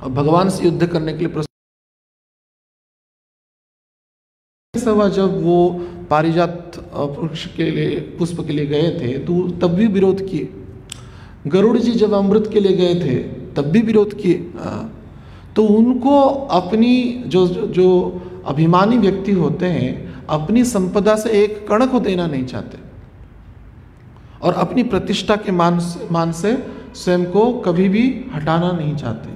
और भगवान से युद्ध करने के लिए प्रस्तुत। जब वो पारिजात वृक्ष के लिए, पुष्प के लिए गए थे तो तब भी विरोध किए। गरुड़ जी जब अमृत के लिए गए थे तब भी विरोध किए। तो उनको अपनी जो अभिमानी व्यक्ति होते हैं, अपनी संपदा से एक कण को देना नहीं चाहते और अपनी प्रतिष्ठा के मान से स्वयं को कभी भी हटाना नहीं चाहते।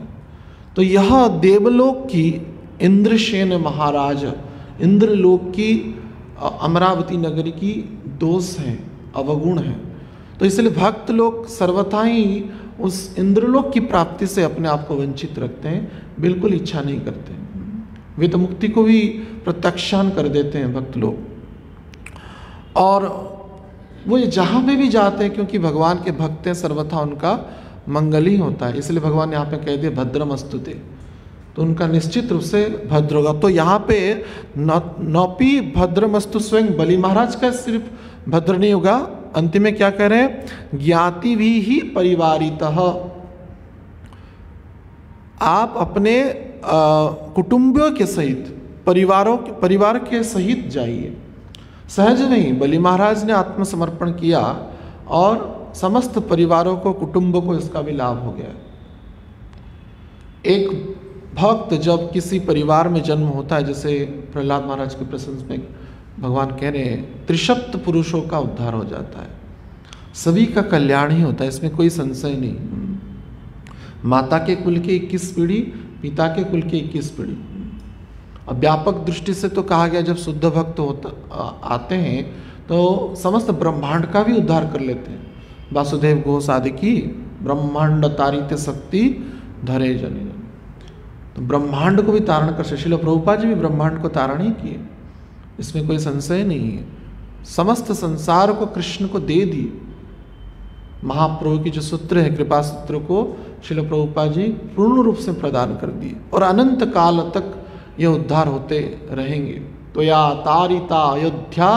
तो यह देवलोक की इंद्रसेन महाराज, इंद्रलोक की अमरावती नगरी की दोष है, अवगुण है। तो इसलिए भक्त लोग सर्वथा ही उस इंद्रलोक की प्राप्ति से अपने आप को वंचित रखते हैं, बिल्कुल इच्छा नहीं करते। वे तो मुक्ति को भी प्रत्याख्यान कर देते हैं भक्त लोग। और वो जहाँ पे भी जाते हैं, क्योंकि भगवान के भक्त हैं, सर्वथा उनका मंगल ही होता है, इसलिए भगवान ने यहाँ पे कह दिया भद्रमस्तुते, तो उनका निश्चित रूप से भद्र होगा। तो यहाँ पे नौपी भद्रमस्तु, स्वयं बलि महाराज का सिर्फ भद्र नहीं होगा, अंतिम में क्या कह रहे हैं, ज्ञाति भी ही परिवारितः, आप अपने कुटुंबियों के सहित, परिवार के सहित जाइए। सहज नहीं, बलि महाराज ने आत्मसमर्पण किया और समस्त परिवारों को, कुटुंबों को इसका भी लाभ हो गया। एक भक्त जब किसी परिवार में जन्म होता है, जैसे प्रहलाद महाराज के प्रसंग में भगवान कह रहे हैं, त्रिशप्त पुरुषों का उद्धार हो जाता है, सभी का कल्याण ही होता है, इसमें कोई संशय नहीं। माता के कुल की 21 पीढ़ी, पिता के कुल की 21 पीढ़ी। अब व्यापक दृष्टि से तो कहा गया, जब शुद्ध भक्त आते हैं तो समस्त ब्रह्मांड का भी उद्धार कर लेते हैं। वासुदेव घोष आदि की ब्रह्मांड तारित शक्ति धरे जने, तो ब्रह्मांड को भी तारण कर, श्रील प्रभुपाद जी भी ब्रह्मांड को तारण ही किए, इसमें कोई संशय नहीं है। समस्त संसार को कृष्ण को दे दिए। महाप्रभु की जो सूत्र है, कृपा सूत्र को श्रील प्रभुपाद जी पूर्ण रूप से प्रदान कर दिए और अनंत काल तक ये उद्धार होते रहेंगे। तो या तारिता अयोध्या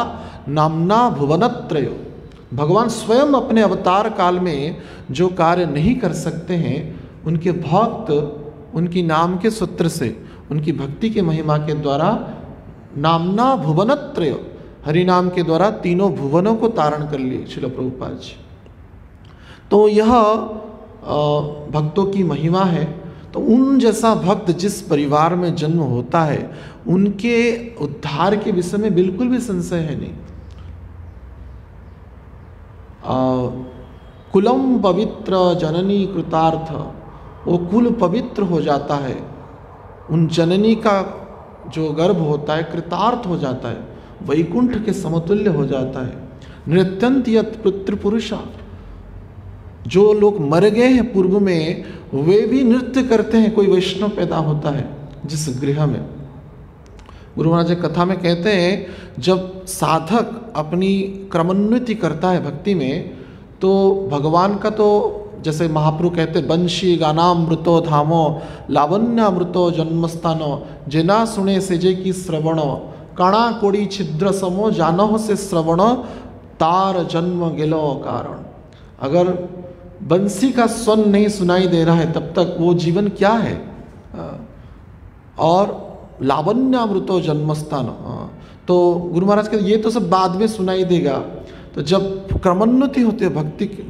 नामना भुवनत्रयो, भगवान स्वयं अपने अवतार काल में जो कार्य नहीं कर सकते हैं, उनके भक्त उनकी नाम के सूत्र से, उनकी भक्ति के महिमा के द्वारा, नामना भुवनत्रय, हरि नाम के द्वारा तीनों भुवनों को तारण कर लिए श्रील प्रभुपाद जी। तो यह भक्तों की महिमा है। तो उन जैसा भक्त जिस परिवार में जन्म होता है, उनके उद्धार के विषय में बिल्कुल भी संशय है नहीं। कुलम पवित्र जननी कृतार्थ, वो कुल पवित्र हो जाता है, उन जननी का जो गर्भ होता है कृतार्थ हो जाता है, वैकुंठ के समतुल्य हो जाता है। नृत्यंत यत् पुत्र पुरुषा, जो लोग मर गए हैं पूर्व में, वे भी नृत्य करते हैं। कोई वैष्णव पैदा होता है जिस गृह में, गुरु महाराज कथा में कहते हैं, जब साधक अपनी क्रमोन्नति करता है भक्ति में, तो भगवान का, तो जैसे महाप्रभु कहते, बंशी गानामृतो धामो लावण्यामृतो जन्मस्थानो, जेना सुने सेजे की श्रवण, कणा कोड़ी छिद्र समो जानह से श्रवण, तार जन्म गेलो कारण। अगर बंसी का स्वन नहीं सुनाई दे रहा है तब तक वो जीवन क्या है। और लावण्यामृतो जन्मस्थान, तो गुरु महाराज कहते ये तो सब बाद में सुनाई देगा। तो जब क्रमोन्नति होती है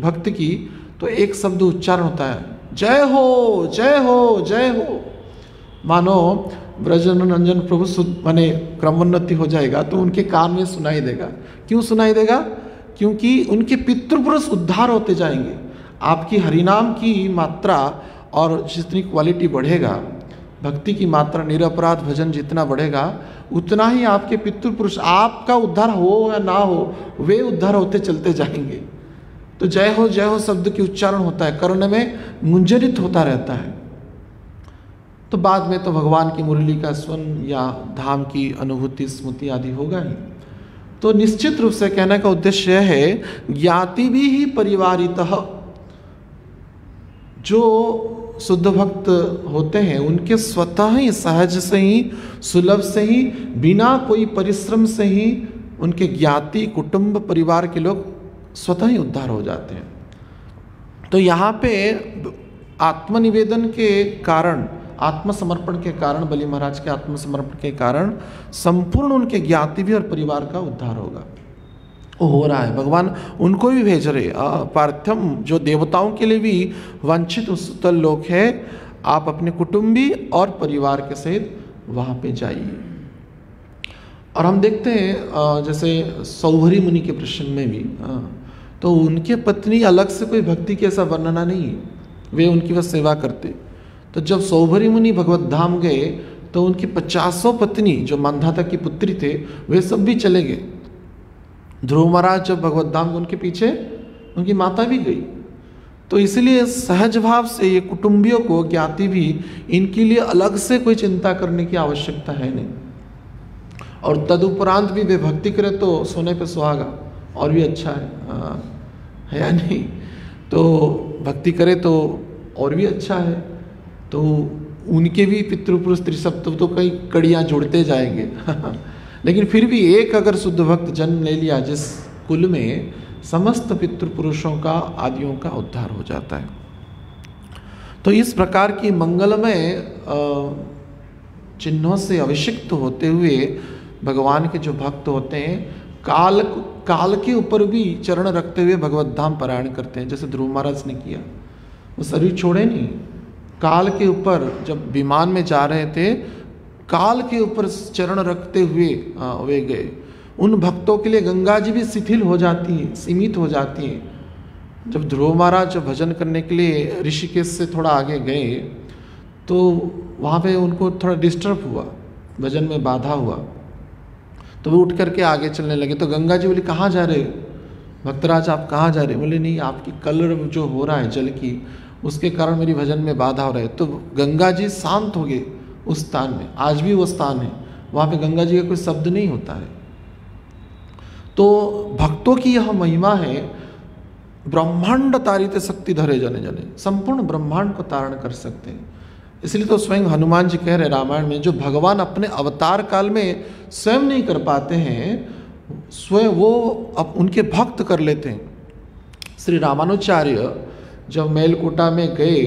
भक्ति की, तो एक शब्द उच्चारण होता है, जय हो जय हो जय हो। मानो ब्रजनंजन प्रभु माने क्रमोन्नति हो जाएगा तो उनके कान में सुनाई देगा। क्यों सुनाई देगा? क्योंकि उनके पितृपुरुष उद्धार होते जाएंगे। आपकी हरिनाम की मात्रा और जितनी क्वालिटी बढ़ेगा, भक्ति की मात्रा, निरपराध भजन जितना बढ़ेगा, उतना ही आपके पितृपुरुष, आपका उद्धार हो या ना हो, वे उद्धार होते चलते जाएंगे। तो जय हो शब्द की उच्चारण होता है, कर्ण में मुंजरित होता रहता है। तो बाद में तो भगवान की मुरली का स्वन या धाम की अनुभूति स्मृति आदि होगा ही। तो निश्चित रूप से कहने का उद्देश्य यह है, ज्ञाति भी ही परिवारितः, जो शुद्ध भक्त होते हैं उनके स्वतः ही सहज से ही सुलभ से ही बिना कोई परिश्रम से ही उनके ज्ञाति कुटुंब परिवार के लोग स्वतः ही उद्धार हो जाते हैं। तो यहाँ पे आत्मनिवेदन के कारण, आत्मसमर्पण के कारण, बलि महाराज के आत्मसमर्पण के कारण संपूर्ण उनके ज्ञाति भी और परिवार का उद्धार होगा। वो हो रहा है, भगवान उनको भी भेज रहे। पार्थ्यम, जो देवताओं के लिए भी वंचित सुतल लोक है, आप अपने कुटुंबी और परिवार के सहित वहाँ पे जाइए। और हम देखते हैं जैसे सौभरी मुनि के प्रश्न में भी, तो उनके पत्नी अलग से कोई भक्ति की ऐसा वर्णना नहीं है, वे उनकी बस सेवा करते। तो जब सौभरी मुनि भगवत धाम गए तो उनकी 50 पत्नी, जो मांधाता की पुत्री थे, वे सब भी चले गए। ध्रुव महाराज जब भगवत धाम गए, उनके पीछे उनकी माता भी गई। तो इसलिए सहज भाव से ये कुटुंबियों को, ज्ञाति भी, इनके लिए अलग से कोई चिंता करने की आवश्यकता है नहीं। और तदुपरांत भी वे भक्ति करें तो सोने पे सुहागा, और भी अच्छा है या नहीं? तो भक्ति करे तो और भी अच्छा है। तो उनके भी पितृपुरुष त्रिसप्तव तो कई कड़ियाँ जुड़ते जाएंगे लेकिन फिर भी एक अगर शुद्ध भक्त जन्म ले लिया जिस कुल में समस्त पितृपुरुषों का, आदियों का उद्धार हो जाता है। तो इस प्रकार की मंगलमय चिन्हों से अभिषिक्त होते हुए भगवान के जो भक्त होते हैं, काल के ऊपर भी चरण रखते हुए भगवत धाम पारायण करते हैं, जैसे ध्रुव महाराज ने किया। वो शरीर छोड़े नहीं, काल के ऊपर जब विमान में जा रहे थे, काल के ऊपर चरण रखते हुए वे गए। उन भक्तों के लिए गंगा जी भी शिथिल हो जाती है, सीमित हो जाती है। जब ध्रुव महाराज भजन करने के लिए ऋषिकेश से थोड़ा आगे गए तो वहाँ पे उनको थोड़ा डिस्टर्ब हुआ, भजन में बाधा हुआ, तो वो उठ करके आगे चलने लगे। तो गंगा जी बोली, कहाँ जा रहे भक्तराज, आप कहाँ जा रहे? बोले, नहीं, आपकी कलर जो हो रहा है जल की, उसके कारण मेरी भजन में बाधा हो रहा है। तो गंगा जी शांत हो गए उस स्थान में। आज भी वो स्थान है, वहाँ पे गंगा जी का कोई शब्द नहीं होता है। तो भक्तों की यह महिमा है, ब्रह्मांड तारित शक्ति धरे जने जने, संपूर्ण ब्रह्मांड को तारण कर सकते हैं। इसलिए तो स्वयं हनुमान जी कह रहे रामायण में, जो भगवान अपने अवतार काल में स्वयं नहीं कर पाते हैं, स्वयं वो अब उनके भक्त कर लेते हैं। श्री रामानुचार्य जब मेलकोटा में गए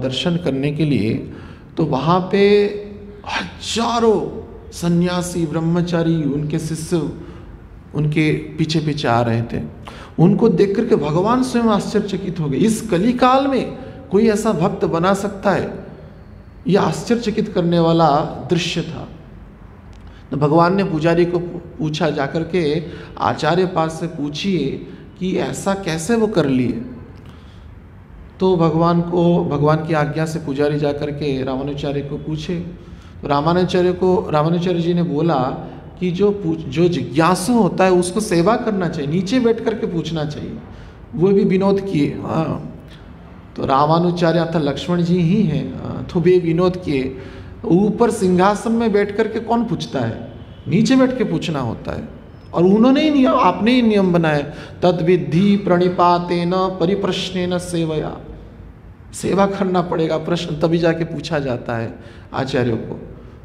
दर्शन करने के लिए, तो वहाँ पे हजारों सन्यासी ब्रह्मचारी, उनके शिष्य उनके पीछे पीछे आ रहे थे। उनको देख करके भगवान स्वयं आश्चर्यचकित हो गए। इस कलिकाल में कोई ऐसा भक्त बना सकता है, यह आश्चर्यचकित करने वाला दृश्य था। तो भगवान ने पुजारी को पूछा, जाकर के आचार्य पास से पूछिए कि ऐसा कैसे वो कर लिए। तो भगवान की आज्ञा से पुजारी जाकर के रामानुचार्य को पूछे। तो रामानुचार्य जी ने बोला कि जो जिज्ञासु होता है उसको सेवा करना चाहिए, नीचे बैठ करके पूछना चाहिए। वो भी विनोद किए। तो रामानुचार्य अर्थात लक्ष्मण जी ही हैं, तो वे विनोद किए। ऊपर सिंहासन में बैठ करके कौन पूछता है, नीचे बैठ के पूछना होता है। और उन्होंने ही नियम, आपने ही नियम बनाए, तद विधि प्रणिपातेन परिप्रश्नेन सेवया। सेवा करना पड़ेगा, प्रश्न तभी जाके पूछा जाता है आचार्यों को।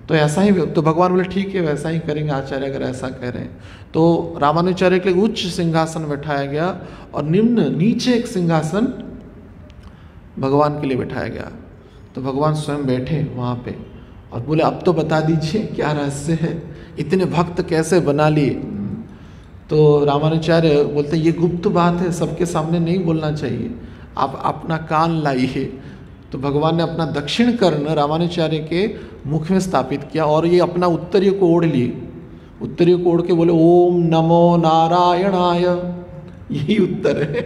तो ऐसा ही, तो भगवान बोले ठीक है वैसा ही करेंगे आचार्य अगर ऐसा कह रहे हैं। तो रामानुचार्य के लिए उच्च सिंहासन बैठाया गया और निम्न नीचे एक सिंहासन भगवान के लिए बैठाया गया। तो भगवान स्वयं बैठे वहाँ पे और बोले अब तो बता दीजिए क्या रहस्य है, इतने भक्त कैसे बना लिए। तो रामानुचार्य बोलते ये गुप्त बात है, सबके सामने नहीं बोलना चाहिए, आप अपना कान लाइए। तो भगवान ने अपना दक्षिण कर्ण रामानुचार्य के मुख में स्थापित किया और ये अपना उत्तरीय को ओढ़ लिए। उत्तरीय को ओढ़ के बोले ओम नमो नारायणाय, यही उत्तर है।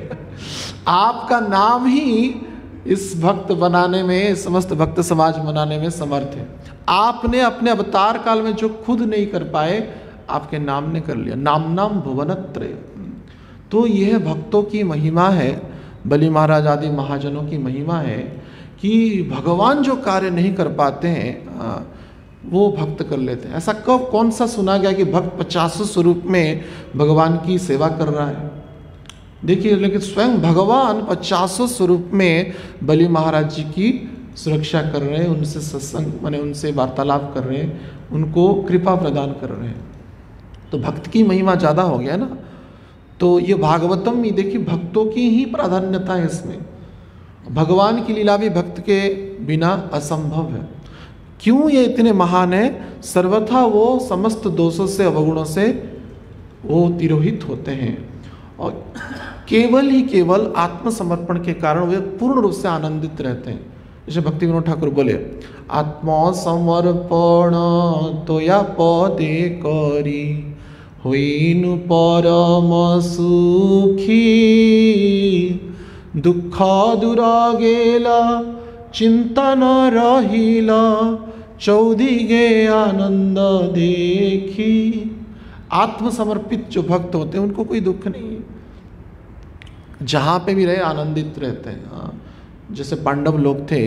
आपका नाम ही इस भक्त बनाने में, समस्त भक्त समाज बनाने में समर्थ है। आपने अपने अवतार काल में जो खुद नहीं कर पाए, आपके नाम ने कर लिया। नाम नाम भुवनत्रय। तो यह भक्तों की महिमा है, बलि महाराज आदि महाजनों की महिमा है कि भगवान जो कार्य नहीं कर पाते हैं वो भक्त कर लेते हैं। ऐसा कब कौन सा सुना गया कि भक्त 50 स्वरूप में भगवान की सेवा कर रहा है? देखिए, लेकिन स्वयं भगवान 50 स्वरूप में बलि महाराज जी की सुरक्षा कर रहे हैं, उनसे सत्संग माने उनसे वार्तालाप कर रहे हैं, उनको कृपा प्रदान कर रहे हैं। तो भक्त की महिमा ज़्यादा हो गया ना। तो ये भागवतम में देखिए भक्तों की ही प्राधान्यता है इसमें। भगवान की लीला भी भक्त के बिना असंभव है। क्यों ये इतने महान है? सर्वथा वो समस्त दोषों से अवगुणों से वो तिरोहित होते हैं और केवल ही केवल आत्मसमर्पण के कारण वे पूर्ण रूप से आनंदित रहते हैं। जैसे भक्ति विनोद ठाकुर बोले आत्मसमर्पण तो या पदे करी होइनु परम सुखी दुख दूर गेला चिंता न रहिला चौदिगे आनंद देखी। आत्मसमर्पित जो भक्त होते हैं उनको कोई दुख नहीं है, जहाँ पे भी रहे आनंदित रहते हैं। हाँ, जैसे पांडव लोग थे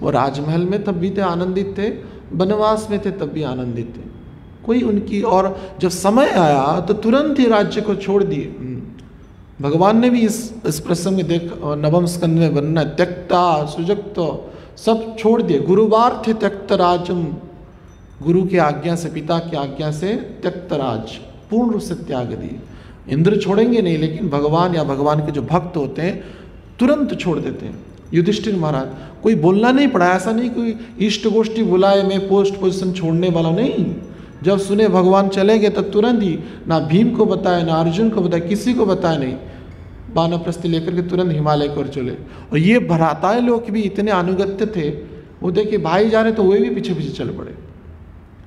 वो राजमहल में तब भी थे आनंदित थे, वनवास में थे तब भी आनंदित थे, कोई उनकी। और जब समय आया तो तुरंत ही राज्य को छोड़ दिए। भगवान ने भी इस प्रसंग में देख नवम स्कंद में वर्णना त्यक्ता सुजक्त सब छोड़ दिए। गुरुवार थे त्यक्त राजम, गुरु की आज्ञा से, पिता की आज्ञा से त्यक्त राज पूर्ण रूप से त्याग दिए। इंद्र छोड़ेंगे नहीं, लेकिन भगवान या भगवान के जो भक्त होते हैं तुरंत छोड़ देते हैं। युधिष्ठिर महाराज कोई बोलना नहीं पड़ा, ऐसा नहीं कोई इष्ट गोष्ठी बुलाए मैं पोस्ट पोजिशन छोड़ने वाला नहीं। जब सुने भगवान चले गए तब तुरंत ही ना भीम को बताया ना अर्जुन को बताया, किसी को बताया नहीं, वानप्रस्थी लेकर के तुरंत हिमालय की ओर चले। और ये भ्राताएं लोग भी इतने अनुगत्य थे, वो देखिए भाई जा रहे तो वे भी पीछे पीछे चल पड़े,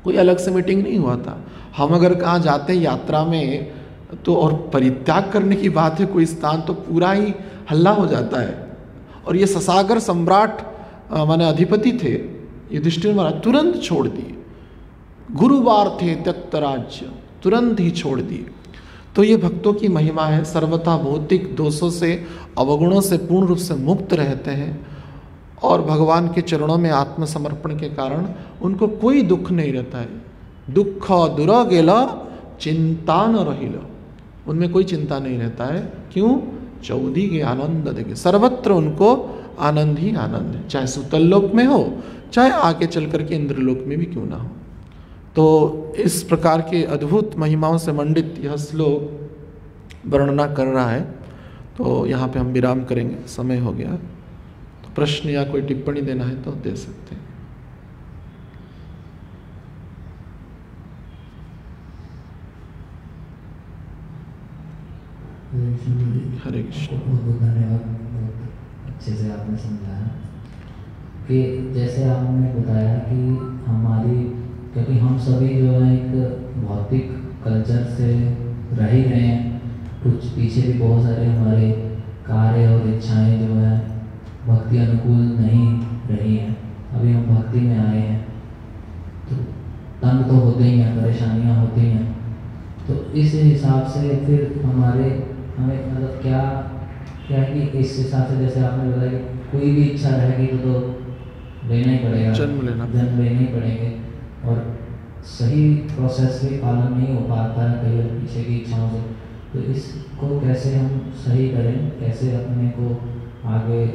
कोई अलग से मीटिंग नहीं हुआ था। हम अगर कहाँ जाते हैं यात्रा में तो और परित्याग करने की बात है कोई स्थान, तो पूरा ही हल्ला हो जाता है। और ये ससागर सम्राट माने अधिपति थे युधिष्ठिर महाराज, तुरंत छोड़ दिए। गुरुवार थे त्यक्त राज्य, तुरंत ही छोड़ दिए। तो ये भक्तों की महिमा है, सर्वथा भौतिक दोषों से अवगुणों से पूर्ण रूप से मुक्त रहते हैं और भगवान के चरणों में आत्मसमर्पण के कारण उनको कोई दुख नहीं रहता है। दुख दूर गेला चिंता न रहिला, उनमें कोई चिंता नहीं रहता है। क्यों? चौदी के आनंद देखे, सर्वत्र उनको आनंद ही आनंद है, चाहे सुतल लोक में हो चाहे आगे चल करके इंद्रलोक में भी क्यों ना हो। तो इस प्रकार के अद्भुत महिमाओं से मंडित यह श्लोक वर्णना कर रहा है। तो यहाँ पे हम विराम करेंगे, समय हो गया। तो प्रश्न या कोई टिप्पणी देना है तो दे सकते हैं। हरे कृष्ण। धन्यवाद, बहुत अच्छे से आपने समझाया कि जैसे आपने बताया कि हमारी, क्योंकि हम सभी जो है एक भौतिक कल्चर से रह ही रहे हैं, कुछ पीछे भी बहुत सारे हमारे कार्य और इच्छाएं जो है भक्ति अनुकूल नहीं रही हैं। अभी हम भक्ति में आए हैं तो तंग तो होते ही हैं, परेशानियां होती हैं। तो इस हिसाब से फिर हमें मतलब क्या है कि इस हिसाब से जैसे आपने बताया कि कोई भी इच्छा रहेगी तो लेना ही पड़ेगा, जन्म लेने ही पड़ेंगे। और सही प्रोसेस भी पालन नहीं हो पाता है कई बार पीछे की इच्छाओं से। तो इसको कैसे हम सही करें, कैसे अपने को आगे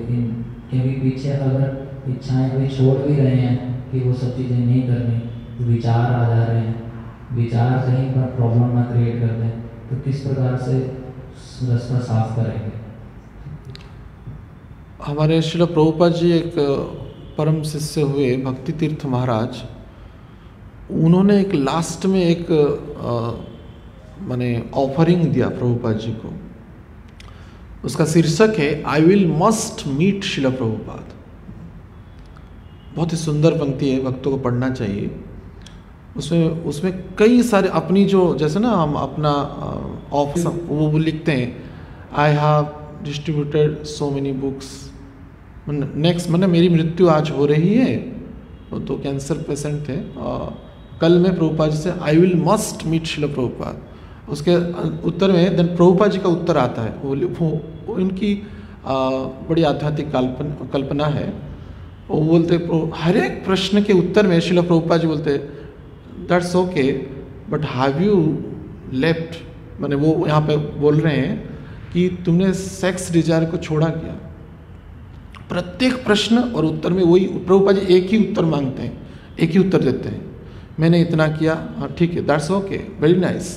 क्योंकि पीछे अगर इच्छाएं कोई छोड़ भी रहे हैं कि वो सब चीज़ें नहीं करनी, विचार आ जा रहे हैं, विचार कहीं पर प्रॉब्लम ना क्रिएट कर दें, तो किस प्रकार से रास्ता साफ करेंगे? हमारे श्रील प्रभुपाद जी एक परम शिष्य हुए भक्ति तीर्थ महाराज, उन्होंने एक लास्ट में एक माने ऑफरिंग दिया प्रभुपाद जी को। उसका शीर्षक है I will must meet Srila Prabhupada. बहुत ही सुंदर पंक्ति है, भक्तों को पढ़ना चाहिए। उसमें कई सारे अपनी जो जैसे ना हम अपना ऑफिस वो लिखते हैं, I have distributed so many books, next मैंने मेरी मृत्यु आज हो रही है, तो कैंसर पेशेंट थे, कल मैं प्रभुपाद जी से I will must meet Srila Prabhupada. उसके उत्तर में देन प्रभुपाद जी का उत्तर आता है, वो इनकी बड़ी आध्यात्मिक कल्पना है। वो बोलते हर एक प्रश्न के उत्तर में श्रील प्रभुपाद जी बोलते that's okay but have you left, माने वो यहाँ पे बोल रहे हैं कि तुमने सेक्स डिजायर को छोड़ा क्या। प्रत्येक प्रश्न और उत्तर में वही प्रभुपाद जी एक ही उत्तर मांगते हैं, एक ही उत्तर देते हैं, मैंने इतना किया, हाँ ठीक है, दैट्स ओके, वेरी नाइस,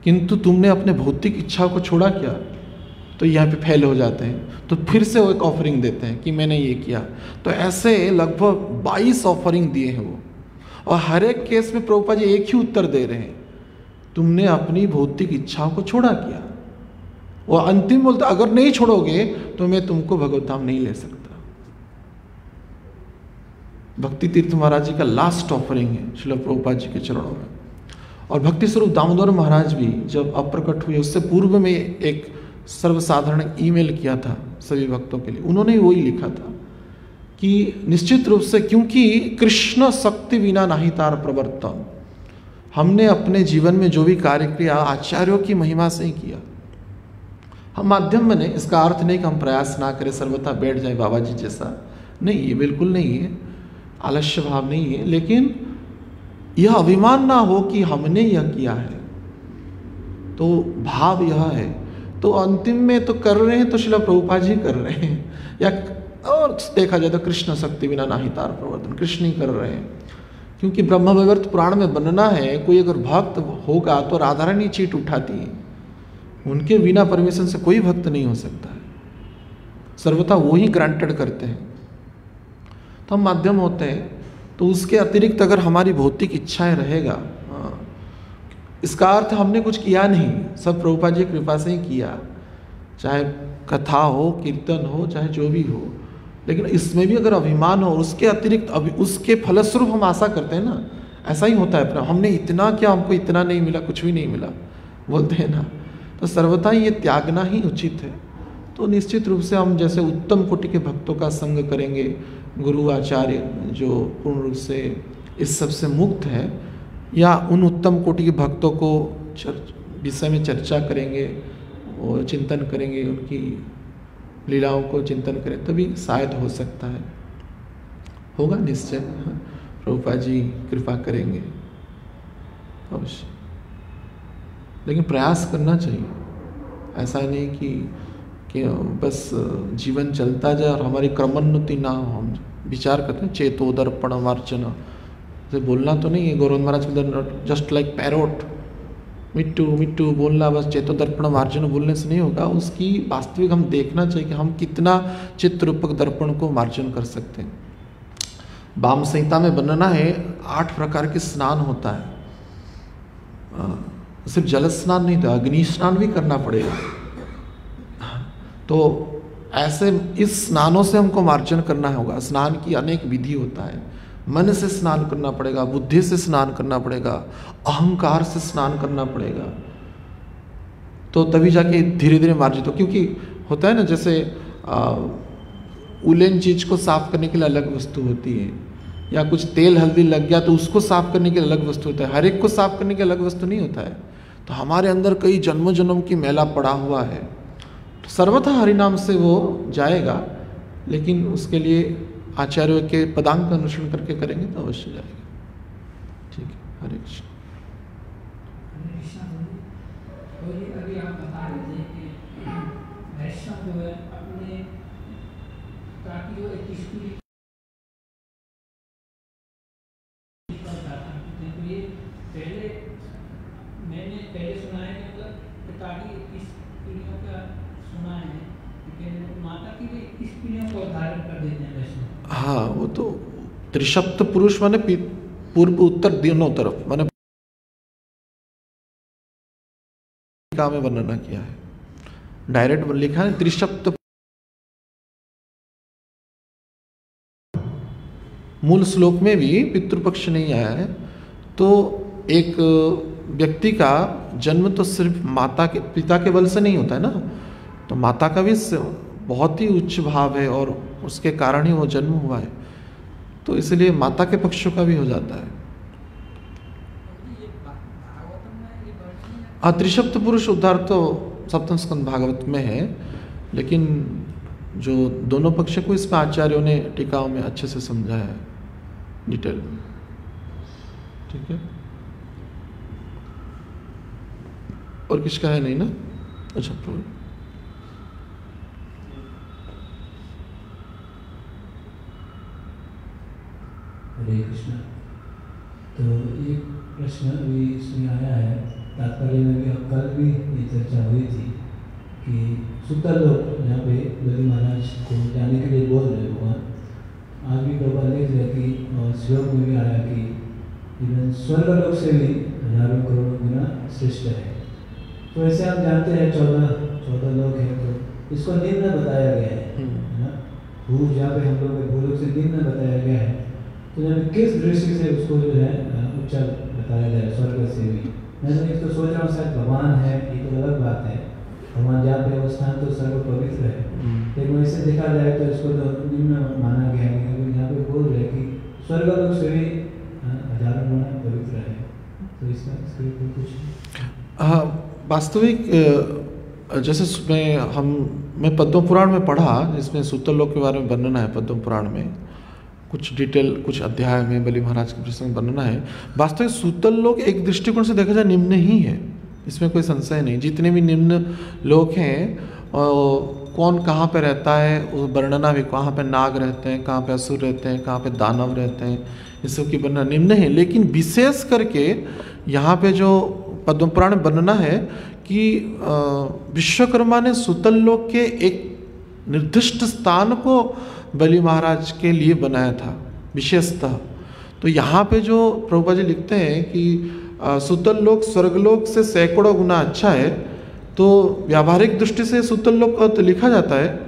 किंतु तुमने अपने भौतिक इच्छाओं को छोड़ा क्या। तो यहाँ पे फेल हो जाते हैं, तो फिर से वो एक ऑफरिंग देते हैं कि मैंने ये किया। तो ऐसे लगभग 22 ऑफरिंग दिए हैं वो, और हर एक केस में प्रभुपाद जी एक ही उत्तर दे रहे हैं, तुमने अपनी भौतिक इच्छाओं को छोड़ा क्या। वो अंतिम बोलते अगर नहीं छोड़ोगे तो मैं तुमको भगवत धाम नहीं ले सकता। भक्ति तीर्थ महाराज जी का लास्ट ऑफरिंग है श्रील प्रभुपाद जी के चरणों में। और भक्ति स्वरूप दामोदर महाराज भी जब अप्रकट हुए उससे पूर्व में एक सर्वसाधारण ईमेल किया था सभी भक्तों के लिए, उन्होंने वही लिखा था कि निश्चित रूप से क्योंकि कृष्ण शक्ति बिना नहीं तार प्रवर्तन, हमने अपने जीवन में जो भी कार्य किया आचार्यों की महिमा से ही किया। हम माध्यम बने, इसका अर्थ नहीं कि हम प्रयास ना करें, सर्वथा बैठ जाए बाबा जी जैसा, नहीं, ये बिल्कुल नहीं है, आलस्य भाव नहीं है, लेकिन यह अभिमान ना हो कि हमने यह किया है, तो भाव यह है। तो अंतिम में तो कर रहे हैं तो श्रील प्रभुपाद जी कर रहे हैं, या और देखा जाए तो कृष्ण शक्ति बिना नाही तार प्रवर्तन, कृष्ण ही कर रहे हैं। क्योंकि ब्रह्म वैवर्त पुराण में बनना है, कोई अगर भक्त होगा तो राधा रानी चीट उठाती है, उनके बिना परमिशन से कोई भक्त नहीं हो सकता है, सर्वथा वो ही ग्रांटेड करते हैं। तो हम माध्यम होते हैं, तो उसके अतिरिक्त अगर हमारी भौतिक इच्छाएं रहेगा, इसका अर्थ हमने कुछ किया नहीं, सब प्रभुपाद जी की कृपा से ही किया, चाहे कथा हो, कीर्तन हो, चाहे जो भी हो। लेकिन इसमें भी अगर अभिमान हो, उसके अतिरिक्त अभी उसके फलस्वरूप हम आशा करते हैं ना, ऐसा ही होता है, हमने इतना किया, हमको इतना नहीं मिला, कुछ भी नहीं मिला बोलते हैं ना, तो सर्वथा ये त्यागना ही उचित है। तो निश्चित रूप से हम जैसे उत्तम कोटि के भक्तों का संग करेंगे, गुरु आचार्य जो पूर्ण रूप से इस सब से मुक्त है, या उन उत्तम कोटि के भक्तों को विषय में चर्चा करेंगे और चिंतन करेंगे, उनकी लीलाओं को चिंतन करें, तभी शायद हो सकता है, होगा निश्चय, प्रभुपाद जी कृपा करेंगे अवश्य। लेकिन प्रयास करना चाहिए, ऐसा नहीं कि बस जीवन चलता जाए और हमारी क्रमोन्नति ना हो। हम विचार करते हैं चेतो दर्पण मार्जन, से बोलना तो नहीं है, गौरव महाराज के जस्ट लाइक पैरोट, मिट्टू मिट्टू बोलना, बस चेतो दर्पण मार्जन बोलने से नहीं होगा, उसकी वास्तविक हम देखना चाहिए कि हम कितना चित्त रूपक दर्पण को मार्जन कर सकते हैं। वाम संहिता में बनना है 8 प्रकार के स्नान होता है, सिर्फ जल स्नान नहीं था, अग्नि स्नान भी करना पड़ेगा। तो ऐसे इस स्नानों से हमको मार्जन करना होगा। स्नान की अनेक विधि होता है, मन से स्नान करना पड़ेगा, बुद्धि से स्नान करना पड़ेगा, अहंकार से स्नान करना पड़ेगा, तो तभी जाके धीरे धीरे मार्जित हो। क्योंकि होता है ना, जैसे उलेन चीज को साफ करने के लिए अलग वस्तु होती है, या कुछ तेल हल्दी लग गया तो उसको साफ करने के लिए अलग वस्तु होता है, हर एक को साफ करने के अलग वस्तु नहीं होता है। तो हमारे अंदर कई जन्म जन्म की मैला पड़ा हुआ है, तो सर्वथा हरिनाम से वो जाएगा, लेकिन उसके लिए आचार्यों के पदांक का अनुसरण करके करेंगे तो अवश्य जाएगा। ठीक है, हरे कृष्ण। अभी आप बता रहे थे कि वैष्णव जो है अपने ताकि वो एक स्पिरिट ये सुना है कि मतलब पिता की 21 पीढ़ियों का सुना है, लेकिन माता की भी 21 पीढ़ियों को धारण कर देते हैं वैष्णव। हाँ, वो तो त्रिशब्द पुरुष माने पूर्व उत्तर दोनों तरफ, माने का में वर्णना किया है, डायरेक्ट लिखा है त्रिशब्द। मूल श्लोक में भी पितृपक्ष नहीं आया है। तो एक व्यक्ति का जन्म तो सिर्फ माता के पिता के बल से नहीं होता है ना, तो माता का भी बहुत ही उच्च भाव है और उसके कारण ही वो जन्म हुआ है, तो इसलिए माता के पक्षों का भी हो जाता है। त्रिशब्द पुरुष उद्धार तो सप्तम स्कंद भागवत में है, लेकिन जो दोनों पक्ष को इसमें आचार्यों ने टीकाओं में अच्छे से समझाया है डिटेल में। ठीक है, और किसका है नहीं ना? अच्छा, हरे कृष्ण। तो एक प्रश्न अभी इसमें आया है, तात्पर्य में भी कल भी ये चर्चा हुई थी कि सुतर लोग यहाँ पे बलि महाराज को जाने के लिए बोल रहे भगवान। आज भी प्रभा लिख रहे कि और श्लोक में भी आया कि इवन स्वर्ग लोक से भी हजारों करोड़ों गुना श्रेष्ठ है। तो ऐसे आप जानते हैं 14 लोग हैं, तो इसको निम्न बताया गया है ना, भू जहाँ पे हम लोग भूलोक से निम्न बताया गया है। तो जब किस दृष्टि से उसको जो है उच्च बताया जाए स्वर्ग से भी, मैं तो एक तो सोच रहा हूँ शायद भगवान है, ये तो अलग बात है, भगवान जहाँ पे अवस्थान तो सर्व पवित्र है, लेकिन वैसे देखा जाए तो इसको तो निम्न माना गया है, क्योंकि यहाँ पे बोल रहे कि स्वर्ग लोग से भी हजारों गुना पवित्र है। तो इसका इसके ऊपर कुछ वास्तविक जैसे मैं पद्म पुराण में पढ़ा, जिसमें सूतर लोक के बारे में वर्णन है पद्म पुराण में, कुछ डिटेल कुछ अध्याय में बलि महाराज के प्रसंग वर्णना है। वास्तविक सूतल लोक एक दृष्टिकोण से देखा जाए निम्न ही है, इसमें कोई संशय नहीं। जितने भी निम्न लोक हैं, कौन कहाँ पे रहता है, वो वर्णना भी, कहाँ पे नाग रहते हैं, कहाँ पे असुर रहते हैं, कहाँ पे दानव रहते हैं, इस सब की वर्णना निम्न है। लेकिन विशेष करके यहाँ पे जो पद्म पुराण में वर्णना है कि विश्वकर्मा ने सूतल लोक के एक निर्दिष्ट स्थान को बलि महाराज के लिए बनाया था विशेषतः। तो यहाँ पे जो प्रभुपा जी लिखते हैं कि सूतल लोक स्वर्गलोक से सैकड़ों गुना अच्छा है, तो व्यावहारिक दृष्टि से सूतल लोक तो लिखा जाता है,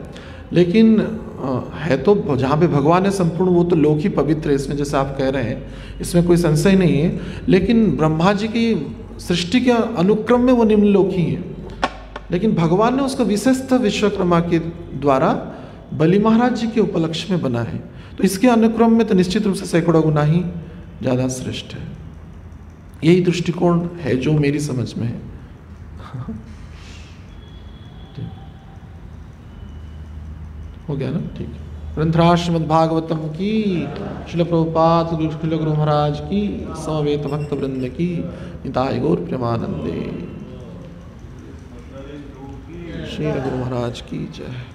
लेकिन है तो जहाँ पे भगवान है संपूर्ण, वो तो लोक ही पवित्र है, इसमें जैसे आप कह रहे हैं, इसमें कोई संशय नहीं है। लेकिन ब्रह्मा जी की सृष्टि के अनुक्रम में वो निम्न लोक ही है, लेकिन भगवान ने उसका विशेषतः विश्वकर्मा के द्वारा बलि महाराज जी के उपलक्ष्य में बना है, तो इसके अनुक्रम में तो निश्चित रूप से सैकड़ों गुना ही ज़्यादा श्रेष्ठ है। यही दृष्टिकोण है जो मेरी समझ में है। हो गया ना? ठीक है। ग्रंथराज श्रीमद् भागवतम की, श्रील प्रभुपाद श्रील गुरु महाराज की, समवेत भक्त वृंद की, निताय गौर प्रेमानंदे। श्री गुरु महाराज की जय।